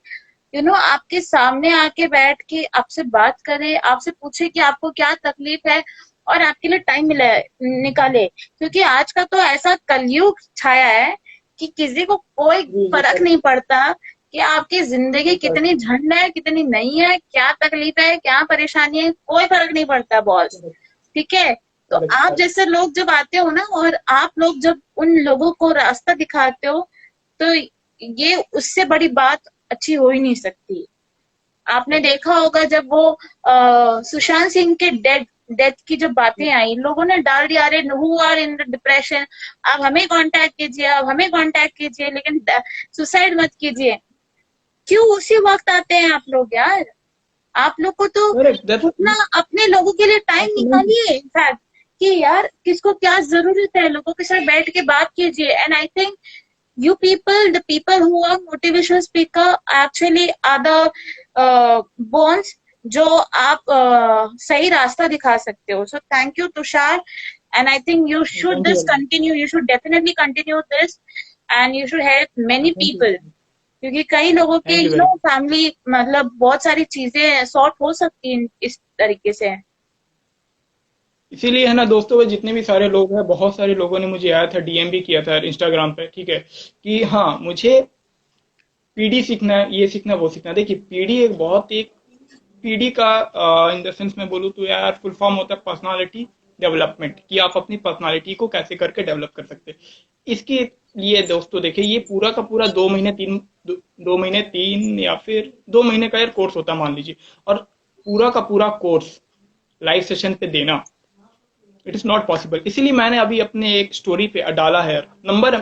यू नो आपके सामने आके बैठ के आपसे बात करे, आपसे पूछे कि आपको क्या तकलीफ है, और आपके लिए टाइम मिला निकाले। क्योंकि आज का तो ऐसा कलयुग छाया है कि किसी को कोई जी जी फर्क सर। नहीं पड़ता कि आपकी जिंदगी जी सर। कितनी झंड है, कितनी नहीं है, क्या तकलीफ है, क्या परेशानी है, कोई फर्क नहीं पड़ता बॉस। करेक्ट ठीक है। तो करेक्ट आप करेक्ट। जैसे लोग जब आते हो ना, और आप लोग जब उन लोगों को रास्ता दिखाते हो, तो ये उससे बड़ी बात अच्छी हो ही नहीं सकती। आपने देखा होगा जब वो सुशांत सिंह के डेड डेथ की जब बातें आई, लोगों ने डाल दिया अरे who are in the depression, आप हमें कांटेक्ट कीजिए, आप हमें कांटेक्ट कीजिए, लेकिन सुसाइड मत कीजिए। क्यों उसी वक्त आते हैं आप लोग यार? आप लोग को तो करेक्ट, दैट्स अपना अपने लोगों के लिए टाइम निकालिए इनफैक्ट, कि यार किसको क्या जरूरत है, लोगों के साथ बैठ के बात कीजिए। And I think you people, the people who are motivational speaker actually are the bones जो आप सही रास्ता दिखा सकते हो। So thank you Tushar, and I think you should thank this you, continue, you should definitely continue this, and you should help many thank you, people, क्योंकि कई लोगों के thank you you very no much. Family मतलब बहुत सारी चीजें सॉर्ट हो सकती हैं इस तरीके से। इसीलिए है ना दोस्तों, वो जितने भी सारे लोग हैं, बहुत सारे लोगों ने मुझे आया था, डीएम भी किया था इंस्टाग्राम पे, ठीक है, कि हाँ मुझे पीडी सीखना है, ये सीखना है, वो सीखना है। देखिए पीडी एक बहुत एक पीडी का इन द सेंस में बोलूँ तो यार फुल फॉर्म होता है पर्सनालिटी डेवलपमेंट, कि आप अपनी पर्सनालिटी को कैसे करके डेवलप कर सकते हैं। इसके लिए दोस्तों देखिए, ये पूरा का पूरा 2 महीने 2 महीने 3 या फिर 2 महीने का यार कोर्स होता है मान लीजिए, और पूरा का पूरा कोर्स लाइव सेशन पे देना, इट इज नॉट पॉसिबल। इसीलिए मैंने अभी अपने एक स्टोरी पे डाला है नंबर,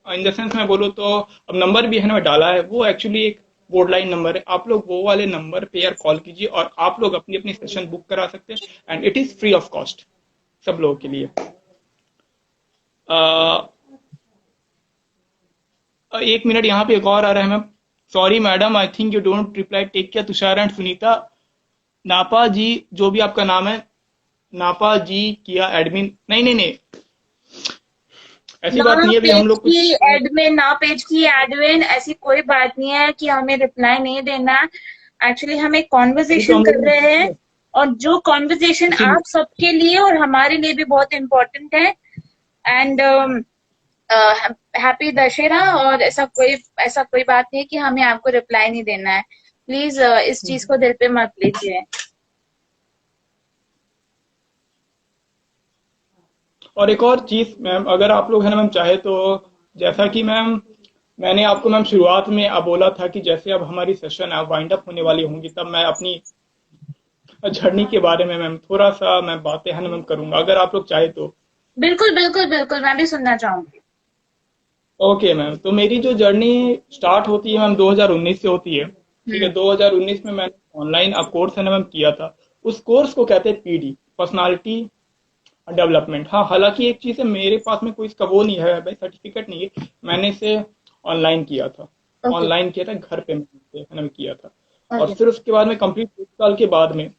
इन द सेंस मैं बोलूँ तो अब नंबर भी है ना मैं डाला है, वो एक्चुअली एक बोर्ड लाइन नंबर है। आप लोग वो वाले नंबर पे यार कॉल कीजिए और आप लोग अपनी अपनी सेशन बुक करा सकते हैं, and it is free of cost सब लोगों के लिए। अ, एक मिनट, यहाँ पे एक और आ रहा है ma'am. Sorry madam, I think you don't reply, take care Tushar and Sunita. नापा जी, जो भी आपका नाम है, नापा जी किया एडमिन, नहीं नहीं नहीं, ऐसी बात ना नहीं है, अभी पेज हम लोग की कुछ एडमिन, ना पेज की एडमिन, ऐसी कोई बात नहीं है कि हमें रिप्लाई नहीं देना। एक्चुअली हम एक अभी तो कॉन्वर्जेशन हम कर रहे हैं, लोग और जो कॉन्वर्जेशन इसीलिए आप सबके लिए और हमारे लिए भी बहुत इम्पोर्टेंट है। And happy Dussehra. और ऐसा कोई बात नहीं है कि हमें आपको रिप्लाई नहीं देना है। प्लीज इस चीज को दिल पे मत लीजिए। और एक और चीज मैम, अगर आप लोग है ना मैम चाहे तो, जैसा कि मैम मैंने आपको मैम शुरुआत में अब बोला था कि जैसे अब हमारी सेशन अब वाइंड अप होने वाली होंगी, तब मैं अपनी जर्नी के बारे में मैम थोड़ा सा मैं बातें है ना मैम करूंगा, अगर आप लोग चाहे तो। बिल्कुल बिल्कुल बिल्कुल, मैं भी सुनना चाहूंगी। ओके मैम, तो मेरी जो जर्नी स्टार्ट होती है मैम 2019 से होती है, ठीक है। हम्म 2019 में मैंने ऑनलाइन कोर्स है ना मैम किया था। उस कोर्स को कहते हैं पीडी, पर्सनालिटी डेवलपमेंट। हाँ, हालांकि एक चीज है, मेरे पास में कोई इसका वो नहीं है भाई, सर्टिफिकेट नहीं है। मैंने इसे ऑनलाइन किया था, ओके ऑनलाइन किया था घर पे मैंने किया था। और ओके। फिर उसके बाद में कंप्लीट 1 साल के बाद में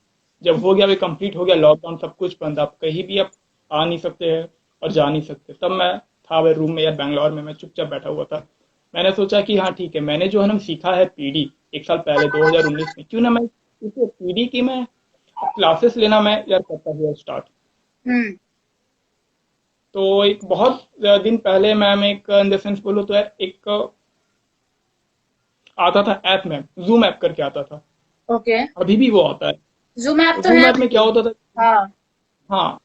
जब हो गया, वे कंप्लीट हो गया, लॉकडाउन सब कुछ बंद, आप कहीं भी आप आ नहीं सकते हैं और जा नहीं सकते, तब मैं था वे रूम में या बैंगलोर में, मैं चुपचाप बैठा हुआ था। मैंने सोचा कि हाँ ठीक है, मैंने जो है ना सीखा है पीडी 1 साल पहले 2019 में, क्यों ना मैं इसे पीडी की मैं क्लासेस लेना मैं यार करता हुआ स्टार्ट। हम्म तो एक बहुत दिन पहले मैम, एक इन द सेंस बोलो तो यार एक आता था ऐप में, जूम ऐप करके आता था, ओके। अभी भी वो आता है। जूम ऐप तो तो जूम है ऐप में क्या मुझे। होता था, हाँ। हाँ,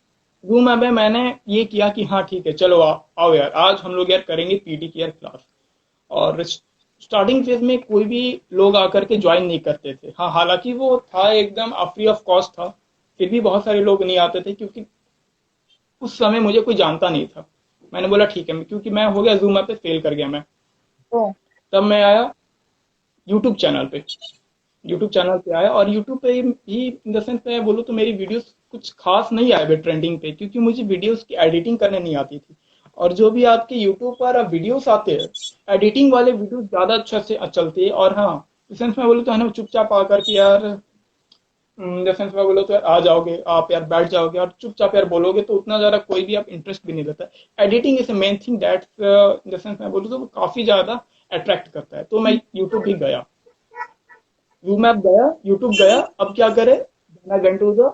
जूम ऐप में मैंने ये किया कि हाँ ठीक है चलो आओ यार, आज हम लोग यार करेंगे पीडी की यार क्लास। और स्टार्टिंग फेज में कोई भी लोग आकर के ज्वाइन नहीं करते थे। हाँ, हालांकि वो था एकदम फ्री ऑफ कॉस्ट था, फिर भी बहुत सारे लोग नहीं आते थे, क्योंकि उस समय मुझे कोई जानता नहीं था। मैंने बोला ठीक है, क्योंकि मैं हो गया जूम ऐप पे फेल कर गया मैं, ओ। तब मैं आया यूट्यूब चैनल पे। यूट्यूब चैनल पे आया, और यूट्यूब पे ही इन द सेंस मैं बोलूँ तो मेरी वीडियोस कुछ खास नहीं आए वे ट्रेंडिंग पे, क्योंकि मुझे वीडियोस की एडिटिंग करने नहीं आती थी। और जो भी आपके यूट्यूब पर वीडियोस आते हैं, एडिटिंग वाले वीडियोस ज़्यादा अच्छा से चलते हैं। और हाँ, इस सेंस में बोलूँ तो है ना, चुपचाप आकर के यार इन द सेंस में बोलो तो यार आ जाओगे आप, यार बैठ जाओगे और चुपचाप यार बोलोगे, तो उतना ज़्यादा कोई भी आप इंटरेस्ट भी नहीं लेता। Editing is a main thing that's in the sense में बोलूँ तो वो काफ़ी ज़्यादा अट्रैक्ट करता है। तो मैं यूट्यूब भी गया, जूम ऐप गया, यूट्यूब गया, अब क्या करे, then I went to the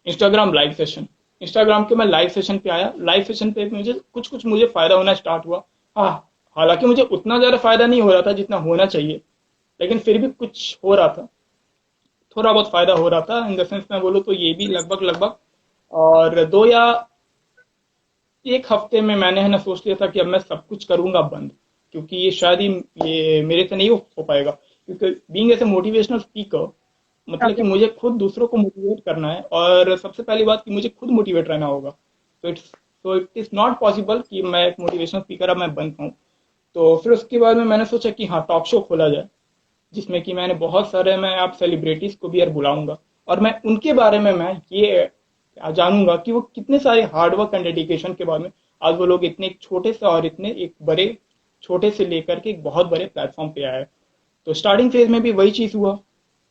Instagram live session. Instagram के मैं लाइव सेशन पे आया, लाइव सेशन पे मुझे कुछ कुछ मुझे फायदा होना स्टार्ट हुआ। हाँ, हालांकि मुझे उतना ज्यादा फायदा नहीं हो रहा था जितना होना चाहिए, लेकिन फिर भी कुछ हो रहा था, थोड़ा बहुत फायदा हो रहा था। इन द सेंस मैं बोलूँ तो ये भी लगभग लगभग, और 2 या 1 हफ्ते में मैंने है ना सोच लिया था कि अब मैं सब कुछ करूंगा बंद, क्योंकि ये शायद ही ये मेरे से नहीं हो पाएगा, क्योंकि being as a motivational speaker मतलब कि Okay. मुझे खुद दूसरों को मोटिवेट करना है, और सबसे पहली बात कि मुझे खुद मोटिवेट रहना होगा। इट इज़ नॉट पॉसिबल कि मैं एक मोटिवेशनल स्पीकर अब मैं बन पाऊँ। तो फिर उसके बाद में मैंने सोचा कि हाँ, टॉक शो खोला जाए, जिसमें कि मैंने बहुत सारे मैं आप सेलिब्रिटीज़ को भी यार बुलाऊँगा, और मैं उनके बारे में मैं ये जानूँगा कि वो कितने सारे हार्ड वर्क एंड डेडिकेशन के बाद में आज वो लोग इतने एक छोटे से और इतने एक बड़े, छोटे से लेकर के एक बहुत बड़े प्लेटफ़ॉर्म पे आए हैं। तो स्टार्टिंग फेज़ में भी वही चीज़ हुआ।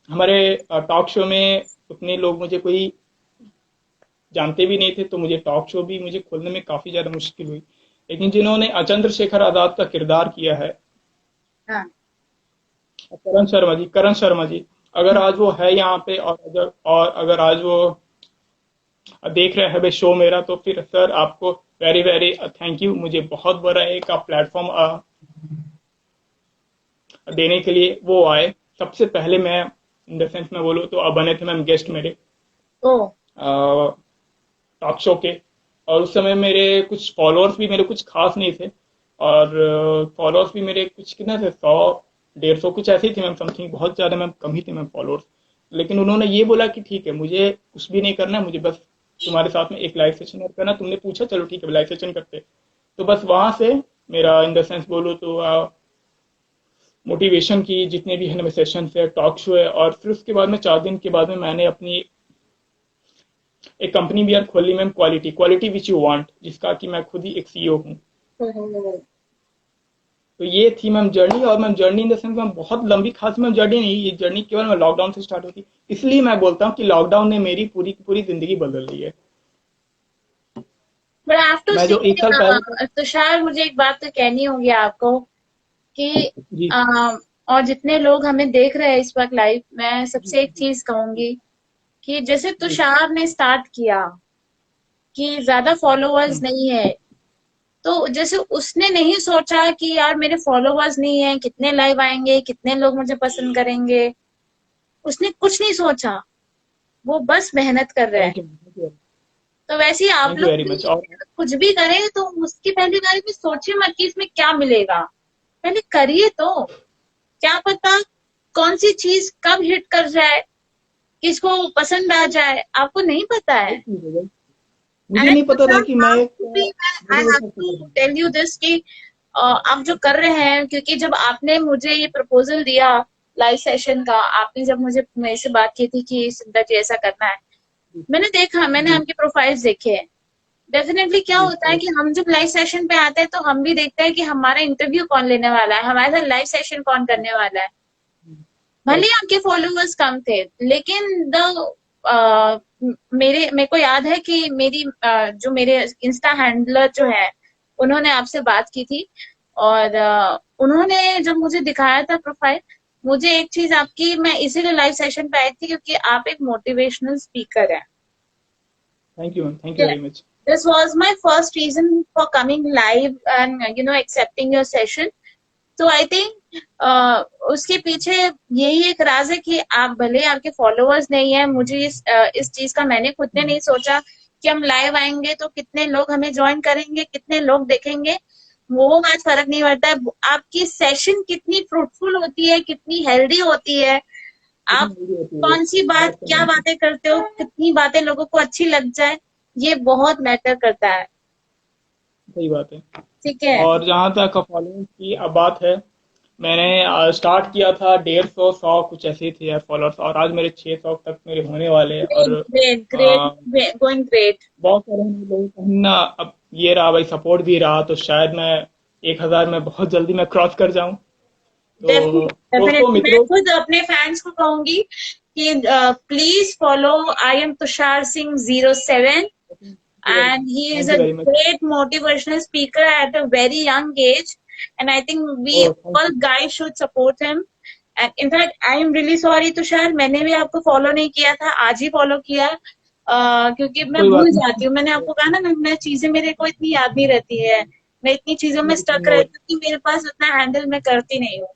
हमारे टॉक शो में उतने लोग मुझे कोई जानते भी नहीं थे, तो मुझे टॉक शो भी मुझे खोलने में काफ़ी ज़्यादा मुश्किल हुई। लेकिन जिन्होंने चंद्रशेखर आज़ाद का किरदार किया है, हाँ. करण शर्मा जी, अगर आज वो है यहाँ पे, और अगर आज वो देख रहे हैं भाई शो मेरा, तो फिर सर आपको वेरी वेरी थैंक यू, मुझे बहुत बड़ा एक प्लेटफॉर्म देने के लिए वो आए। सबसे पहले मैं इन द सेंस में बोलूँ तो बने थे मैम गेस्ट मेरे Oh. टॉक शो के। और उस समय मेरे कुछ फॉलोअर्स भी मेरे कुछ खास नहीं थे, और फॉलोअर्स भी मेरे कुछ कितने थे, 100 150 कुछ ऐसे ही थे मैम, समथिंग बहुत ज़्यादा मैम, कम ही थे मैम फॉलोअर्स। लेकिन उन्होंने ये बोला कि ठीक है, मुझे कुछ भी नहीं करना है, मुझे बस तुम्हारे साथ में एक लाइव सेशन और करना। तुमने पूछा, चलो ठीक है लाइव सेशन करते। तो बस वहाँ से मेरा इन द सेंस बोलो तो मोटिवेशन की जितने भी है ना सेशन है, टॉक शो है, और फिर उसके बाद में 4 दिन के बाद में मैंने अपनी एक कंपनी भी यार खोली ma'am, quality quality which you want, जिसका कि मैं खुद ही एक सीईओ हूँ। तो ये थी मैम जर्नी। और ma'am journey in the sense ma'am बहुत लंबी खास मैम जर्नी नहीं, ये जर्नी केवल मैं लॉकडाउन से स्टार्ट होती, इसलिए मैं बोलता हूँ कि लॉकडाउन ने मेरी पूरी की पूरी जिंदगी बदल दी है। But I have to मैं say, जो एक साल पहले। तुषार, मुझे एक बात तो कहनी होगी आपको कि जी और जितने लोग हमें देख रहे हैं इस वक्त लाइव, मैं जी सबसे एक जी चीज कहूंगी कि जैसे जी। तुषार ने स्टार्ट किया कि ज्यादा फॉलोअर्स हम्म, नहीं है, तो जैसे उसने नहीं सोचा कि यार मेरे फॉलोअर्स नहीं है, कितने लाइव आएंगे, कितने लोग मुझे पसंद करेंगे, उसने कुछ नहीं सोचा। वो बस मेहनत कर रहा है। Thank you thank you. तो वैसे ही आप थैंक यू लोग वेरी भी मच। और कुछ भी करें तो उसकी पहली बार में सोचिए मत कि इसमें क्या मिलेगा, पहले करिए तो। क्या पता कौन सी चीज कब हिट कर जाए, किसको पसंद आ जाए, आपको नहीं पता वही है। चीज़ है भाई। मुझे एंड नहीं पता था कि मैं एक I have motivational to speaker tell you this कि आप जो कर रहे हैं, क्योंकि जब आपने मुझे ये प्रपोजल दिया लाइव सेशन का, आपने जब मुझे मेरे से बात की थी कि सिद्धा जी ऐसा करना है, बनूंगा। मैंने देखा, मैंने जी आपके प्रोफाइल्स देखे हैं। डेफिनेटली क्या जी होता है कि हम जब लाइव सेशन पे आते हैं तो हम भी देखते हैं कि हमारा इंटरव्यू कौन लेने वाला है, हमारे साथ लाइव सेशन कौन करने वाला है। भले ही करेक्ट। आपके फॉलोअर्स कम थे, लेकिन मेरे को याद है कि जो मेरे इंस्टा हैंडलर जो है, उन्होंने आपसे बात की थी। और उन्होंने जब मुझे दिखाया था प्रोफाइल, मुझे एक चीज आपकी, मैं इसीलिए लाइव सेशन पे आई थी क्योंकि आप एक मोटिवेशनल स्पीकर हैं। Thank you ma'am, thank you very much. This was my first reason for coming live and accepting your session. तो आई थिंक उसके पीछे यही एक राज है कि आप भले आपके फॉलोअर्स नहीं है, मुझे इस चीज का मैंने खुद ने नहीं सोचा कि हम लाइव आएंगे तो कितने लोग हमें ज्वाइन करेंगे, कितने लोग देखेंगे, वो बात फर्क नहीं पड़ता है। आपकी सेशन कितनी फ्रूटफुल होती है, कितनी हेल्दी होती है, कितनी आप जल्दी होती है कौन सी बात क्या करने की। बातें करते हो, कितनी बातें लोगों को अच्छी लग जाए, ये बहुत मैटर करता है। सही बात है। ठीक है। और जहाँ तक फॉलोइंग की अब बात है, मैंने स्टार्ट किया था 150 100 कुछ ऐसे ही थे यार फॉलोअर्स, और आज मेरे 600 तक मेरे होने वाले हैं। ग्रेट और ग्रेट आ, ग्रेट, गोइंग ग्रेट। बहुत सारे हम लोगों का ना अब ये रहा भाई, सपोर्ट भी रहा, तो शायद मैं 1000 में बहुत जल्दी मैं क्रॉस कर जाऊं। तो दोस्तों डेफिनेटली मैं मित्रों। खुद अपने फैंस को कहूंगी कि please follow I am Tushar Singh 07, and he is thank you a very much. great motivational speaker at a very young age, and I think we oh thank all you. guys should support him. And in fact I am really sorry Tushar, मैंने भी आपको फॉलो नहीं किया था, आज ही फॉलो किया। क्योंकि मैं कोई भूल बात जाती हूँ, मैंने नहीं। आपको कहा ना, मैं चीजें मेरे को इतनी याद नहीं रहती है, मैं इतनी चीजों में स्टक नो रहती हूँ कि मेरे पास उतना हैंडल मैं करती नहीं हूँ।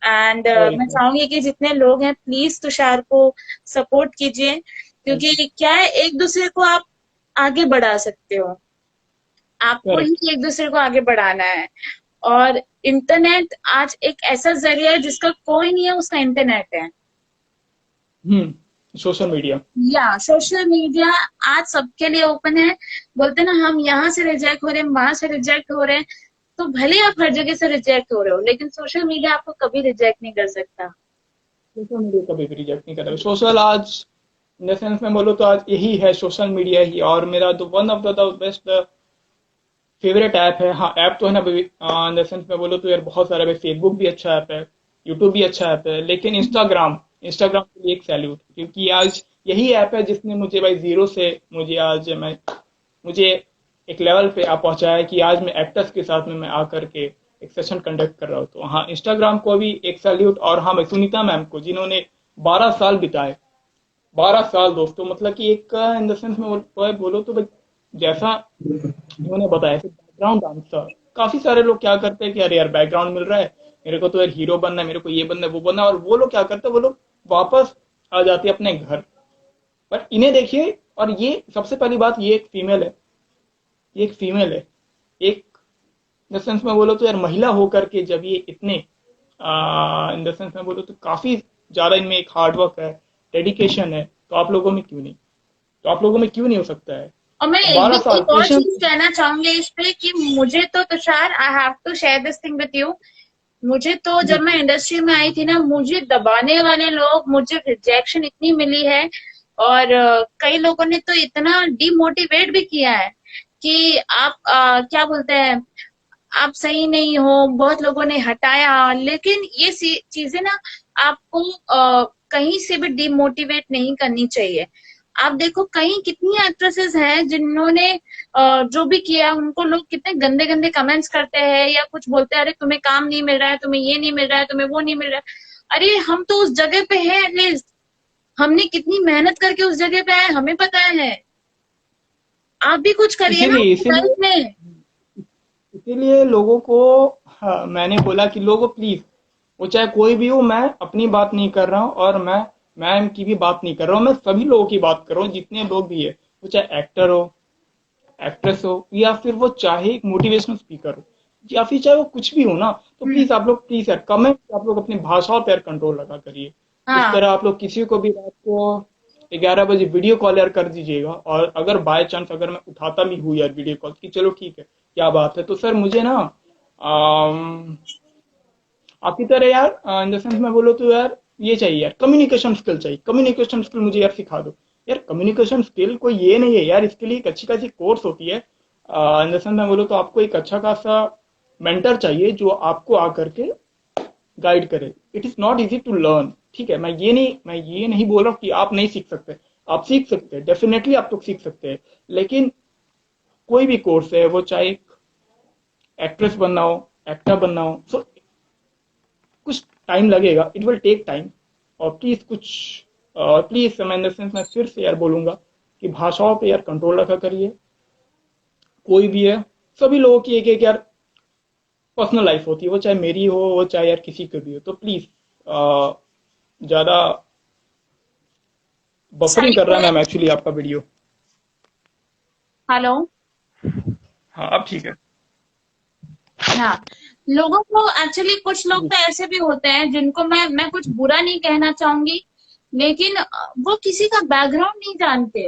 एंड वरी, मैं चाहूंगी कि जितने लोग हैं प्लीज तुषार को सपोर्ट कीजिए, थैंक यू। क्योंकि क्या है, एक दूसरे को आप आगे बढ़ा सकते हो, आपको ही करेक्ट। एक दूसरे को आगे बढ़ाना है। और इंटरनेट आज एक ऐसा जरिया है जिसका कोई नहीं है, उसका इंटरनेट है। Social media. या सोशल मीडिया आज सबके लिए ओपन है। बोलते ना हम यहाँ से रिजेक्ट हो रहे हैं, वहां से रिजेक्ट हो रहे हैं, तो भले आप हर जगह से रिजेक्ट हो रहे हो, लेकिन सोशल मीडिया आपको कभी रिजेक्ट नहीं कर सकता। सोशल मीडिया कभी भी रिजेक्ट नहीं कर रहा। सोशल आज इन द सेंस में बोलो तो आज यही है, सोशल मीडिया ही। और मेरा तो one of the best favourite app है। हाँ, ऐप तो है ना इन द सेंस में बोलो तो यार बहुत सारे, फेसबुक भी अच्छा ऐप है, यूट्यूब भी अच्छा ऐप है, लेकिन इंस्टाग्राम इंस्टाग्राम के लिए एक सैल्यूट, क्योंकि आज यही ऐप है जिसने मुझे भाई जीरो से मुझे एक लेवल पे आप पहुंचाया कि आज मैं एक्टर्स के साथ में मैं आकर के एक सेशन कंडक्ट कर रहा हूँ। तो हाँ, इंस्टाग्राम को भी एक सैल्यूट। और हाँ, मैं सुनीता मैम को, जिन्होंने 12 साल बिताए, 12 साल दोस्तों, मतलब कि एक इन द सेंस में बोलो तो भाई जैसा उन्होंने बताया कि बैकग्राउंड डांसर, काफी सारे लोग क्या करते हैं कि अरे यार बैकग्राउंड मिल रहा है, मेरे को तो यार हीरो बनना है, मेरे को ये बनना है वो बनना है, और वो लोग क्या करते हैं, वो लोग वापस आ जाते हैं अपने घर। पर इन्हें देखिए, और ये सबसे पहली बात, ये एक फीमेल है, ये एक फीमेल है, एक इन द सेंस में बोलो तो यार महिला होकर के जब ये इतने इन द सेंस में बोलो तो काफी ज्यादा इनमें एक हार्डवर्क है, डेडिकेशन है, तो आप लोगों में क्यों नहीं, तो आप लोगों में क्यों नहीं हो सकता है। और मैं 12 साल एक और पेशेंस। चीज कहना चाहूंगी इस पे कि मुझे तो Tushar, I have to share this thing with you. मुझे तो जब मैं इंडस्ट्री में आई थी ना, मुझे दबाने वाले लोग, मुझे रिजेक्शन इतनी मिली है, और कई लोगों ने तो इतना डिमोटिवेट भी किया है कि आप क्या बोलते हैं, आप सही नहीं हो, बहुत लोगों ने हटाया। लेकिन ये चीजें ना आपको कहीं से भी डिमोटिवेट नहीं करनी चाहिए। आप देखो कहीं कितनी एक्ट्रेसेस हैं जिन्होंने जो भी किया, उनको लोग कितने गंदे गंदे कमेंट्स करते हैं या कुछ बोलते हैं, अरे तुम्हें काम नहीं मिल रहा है, तुम्हें ये नहीं मिल रहा है, तुम्हें वो नहीं मिल रहा है। अरे हम तो उस जगह पे हैं, एटलीस्ट हमने कितनी मेहनत करके उस जगह पे आए, हमें पता है। आप भी कुछ करिए ना इसीलिए अपनी इसीलिए लाइफ में। इसीलिए लोगों को, हाँ, मैंने बोला कि लोगों प्लीज, वो चाहे कोई भी हो, मैं अपनी बात नहीं कर रहा हूँ, और मैं मैम की भी बात नहीं कर रहा हूँ, मैं सभी लोगों की बात कर रहा हूँ, जितने लोग भी है, वो चाहे एक्टर हो, एक्ट्रेस हो, या फिर वो चाहे एक मोटिवेशनल स्पीकर हो, या फिर चाहे वो कुछ भी हो ना, तो प्लीज आप लोग, प्लीज यार कमेंट, आप लोग अपनी भाषाओं पर कंट्रोल लगा करिए। इस हाँ तरह आप लोग किसी को भी रात को 11 बजे वीडियो कॉल यार कर दीजिएगा, और अगर बाय चांस अगर मैं उठाता भी हूँ यार वीडियो कॉल कि चलो ठीक है क्या बात है, तो सर मुझे ना आपकी तरह यार इन द सेंस में बोलो तो यार ये चाहिए यार, कम्युनिकेशन स्किल चाहिए, कम्युनिकेशन स्किल मुझे यार सिखा दो यार। कम्युनिकेशन स्किल कोई ये नहीं है यार, इसके लिए एक अच्छी खासी कोर्स होती है। इन द सेंस में बोलो तो आपको एक अच्छा खासा मेंटर चाहिए जो आपको आकर के गाइड करे। It is not easy to learn, ठीक है, मैं ये नहीं बोल रहा हूँ कि आप नहीं सीख सकते, आप सीख सकते हैं, डेफिनेटली आप लोग सीख सकते हैं, लेकिन कोई भी कोर्स है, वो चाहे एक्ट्रेस बनना हो, एक्टर बनना हो, सो कुछ टाइम लगेगा, इट विल टेक टाइम। और प्लीज प्लीज मैं इन द सेंस मैं फिर से यार बोलूंगा कि भाषाओं पे यार कंट्रोल रखा करिए। कोई भी है, सभी लोगों की एक एक यार पर्सनल लाइफ होती है, वो चाहे मेरी हो, वो चाहे यार किसी की भी हो, तो प्लीज ज्यादा बफरिंग सही कर रहा है है। मैम एक्चुअली आपका वीडियो। हेलो। हाँ, अब ठीक है। हाँ, लोगों को एक्चुअली, कुछ लोग तो ऐसे भी होते हैं जिनको मैं कुछ बुरा नहीं कहना चाहूंगी, लेकिन वो किसी का बैकग्राउंड नहीं जानते,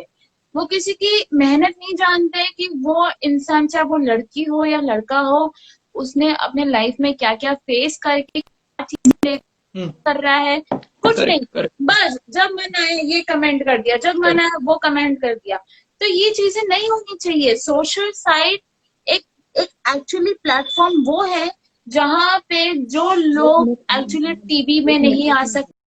वो किसी की मेहनत नहीं जानते कि वो इंसान, चाहे वो लड़की हो या लड़का हो, उसने अपने लाइफ में क्या क्या फेस करके क्या चीजें कर रहा है। कुछ नहीं, करेक्ट करेक्ट। बस जब मन आया ये कमेंट कर दिया, जब मन आया वो कमेंट कर दिया। तो ये चीजें नहीं होनी चाहिए। सोशल साइट एक एक एक्चुअली प्लेटफॉर्म वो है जहाँ पे जो लोग एक्चुअली टीवी में एक नहीं आ मिनट सकते,